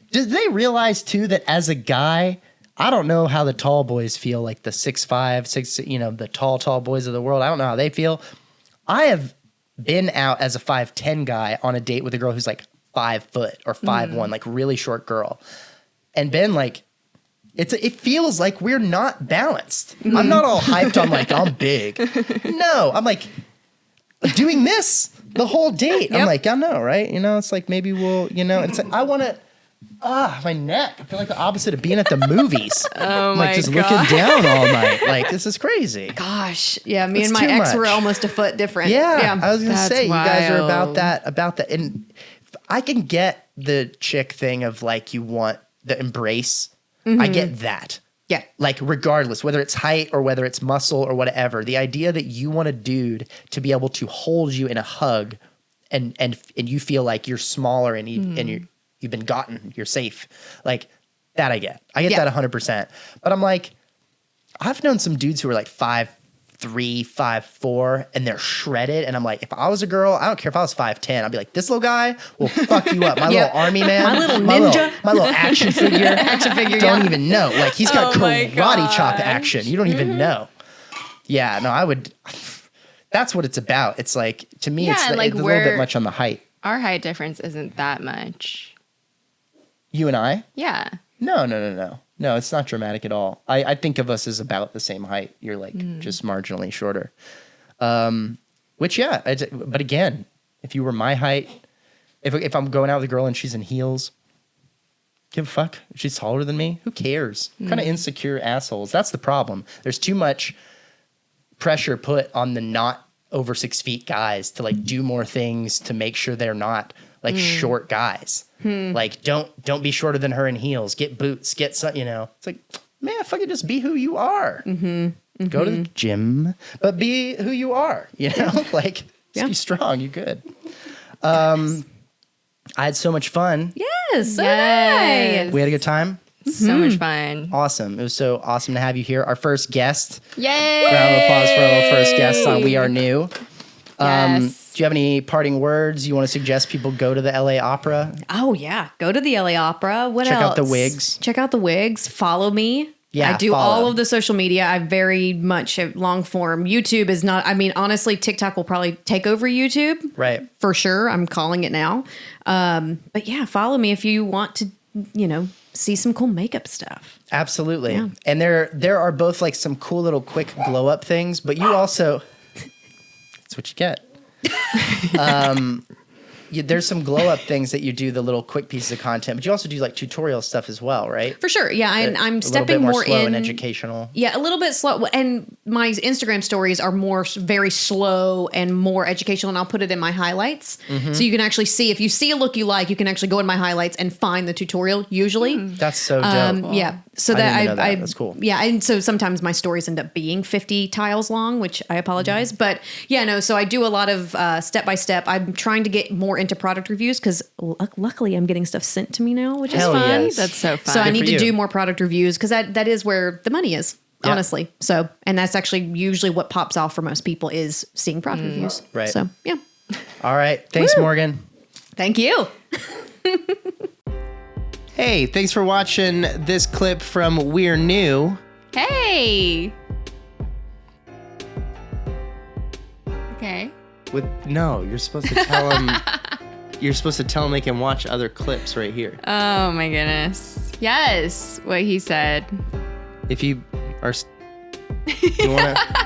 do they realize too that as a guy, I don't know how the tall boys feel. Like the 6'5", 6, the tall boys of the world. I don't know how they feel. I have been out as a 5'10" guy on a date with a girl who's like 5 foot or 5'1", like really short girl, and been like. It feels like we're not balanced. I'm not all hyped on like I'm big. No, I'm like doing this the whole date. I'm like, I know, right? It's like maybe we'll, it's like I want to. My neck. I feel like the opposite of being at the movies. Oh I'm my like just God. looking down all night. Like this is crazy. Gosh, yeah. Me It's and my too ex were much. almost a foot different. Yeah, I was gonna That's say you guys are wild. about that, and I can get the chick thing of like you want the embrace. I get that. Yeah. Like regardless, whether it's height or whether it's muscle or whatever, the idea that you want a dude to be able to hold you in a hug, and you feel like you're smaller and you've been gotten, you're safe, like that I get that 100%. But I'm like, I've known some dudes who are like 5'3", 5'4", and they're shredded. And I'm like, if I was a girl, I don't care if I was 5'10", I'd be like, this little guy will fuck you up. My little army man, My little ninja. my little action figure, don't even know. Like he's got Oh my karate chop gosh. action. You don't even know. Yeah, no, I would. That's what it's about. It's like to me, Yeah, it's and, like, a little bit we're- much on the height. Our height difference isn't that much. You and I? Yeah. No, it's not dramatic at all. I think of us as about the same height. You're like just marginally shorter. Which, yeah. But again, if you were my height, if I'm going out with a girl and she's in heels, give a fuck. If she's taller than me, who cares? What kind of insecure assholes? That's the problem. There's too much pressure put on the not over 6 feet guys to like do more things to make sure they're not like short guys. Like don't be shorter than her in heels. Get boots. Get some. It's like, man, fucking just be who you are. Go to the gym, but be who you are. Like just be strong. You're good. I had so much fun. Yes. So nice. We had a good time. So much fun. Awesome. It was so awesome to have you here. Our first guest. Yay! Round of applause for our first guest on We Are New. Yes. Do you have any parting words you want to suggest people go to the LA Opera? Oh, yeah. Go to the LA Opera. What else? Check out the wigs. Check out the wigs. Follow me. Yeah, I do follow. all of the social media. I very much have long form. YouTube is not, honestly, TikTok will probably take over YouTube. Right. For sure. I'm calling it now. But yeah, follow me if you want to, see some cool makeup stuff. Absolutely. Yeah. And there are both like some cool little quick glow up things, but you also, that's what you get. There's some glow up things that you do, the little quick pieces of content, but you also do like tutorial stuff as well, right? For sure. Yeah. I'm stepping a little bit more slow in and educational. Yeah, a little bit slow. And my Instagram stories are more very slow and more educational. And I'll put it in my highlights. So you can actually see, if you see a look you like, you can actually go in my highlights and find the tutorial usually. That's so dope. Yeah. So I that didn't know that. That's cool. Yeah. And so sometimes my stories end up being 50 tiles long, which I apologize. But yeah, no. So I do a lot of step by step. I'm trying to get more into product reviews because luckily I'm getting stuff sent to me now, which Hell is fun. yes. That's so fun. So I Good need for to you. do more product reviews because that is where the money is, Yeah. honestly. So, and that's actually usually what pops off for most people is seeing product reviews. Right. So, yeah. All right. Thanks, Woo. Morgan. Thank you. Hey, thanks for watching this clip from We're New. Hey. Okay. No, you're supposed to tell them. You're supposed to tell them they can watch other clips right here. Oh my goodness. Yes. What he said. If you are, you want to.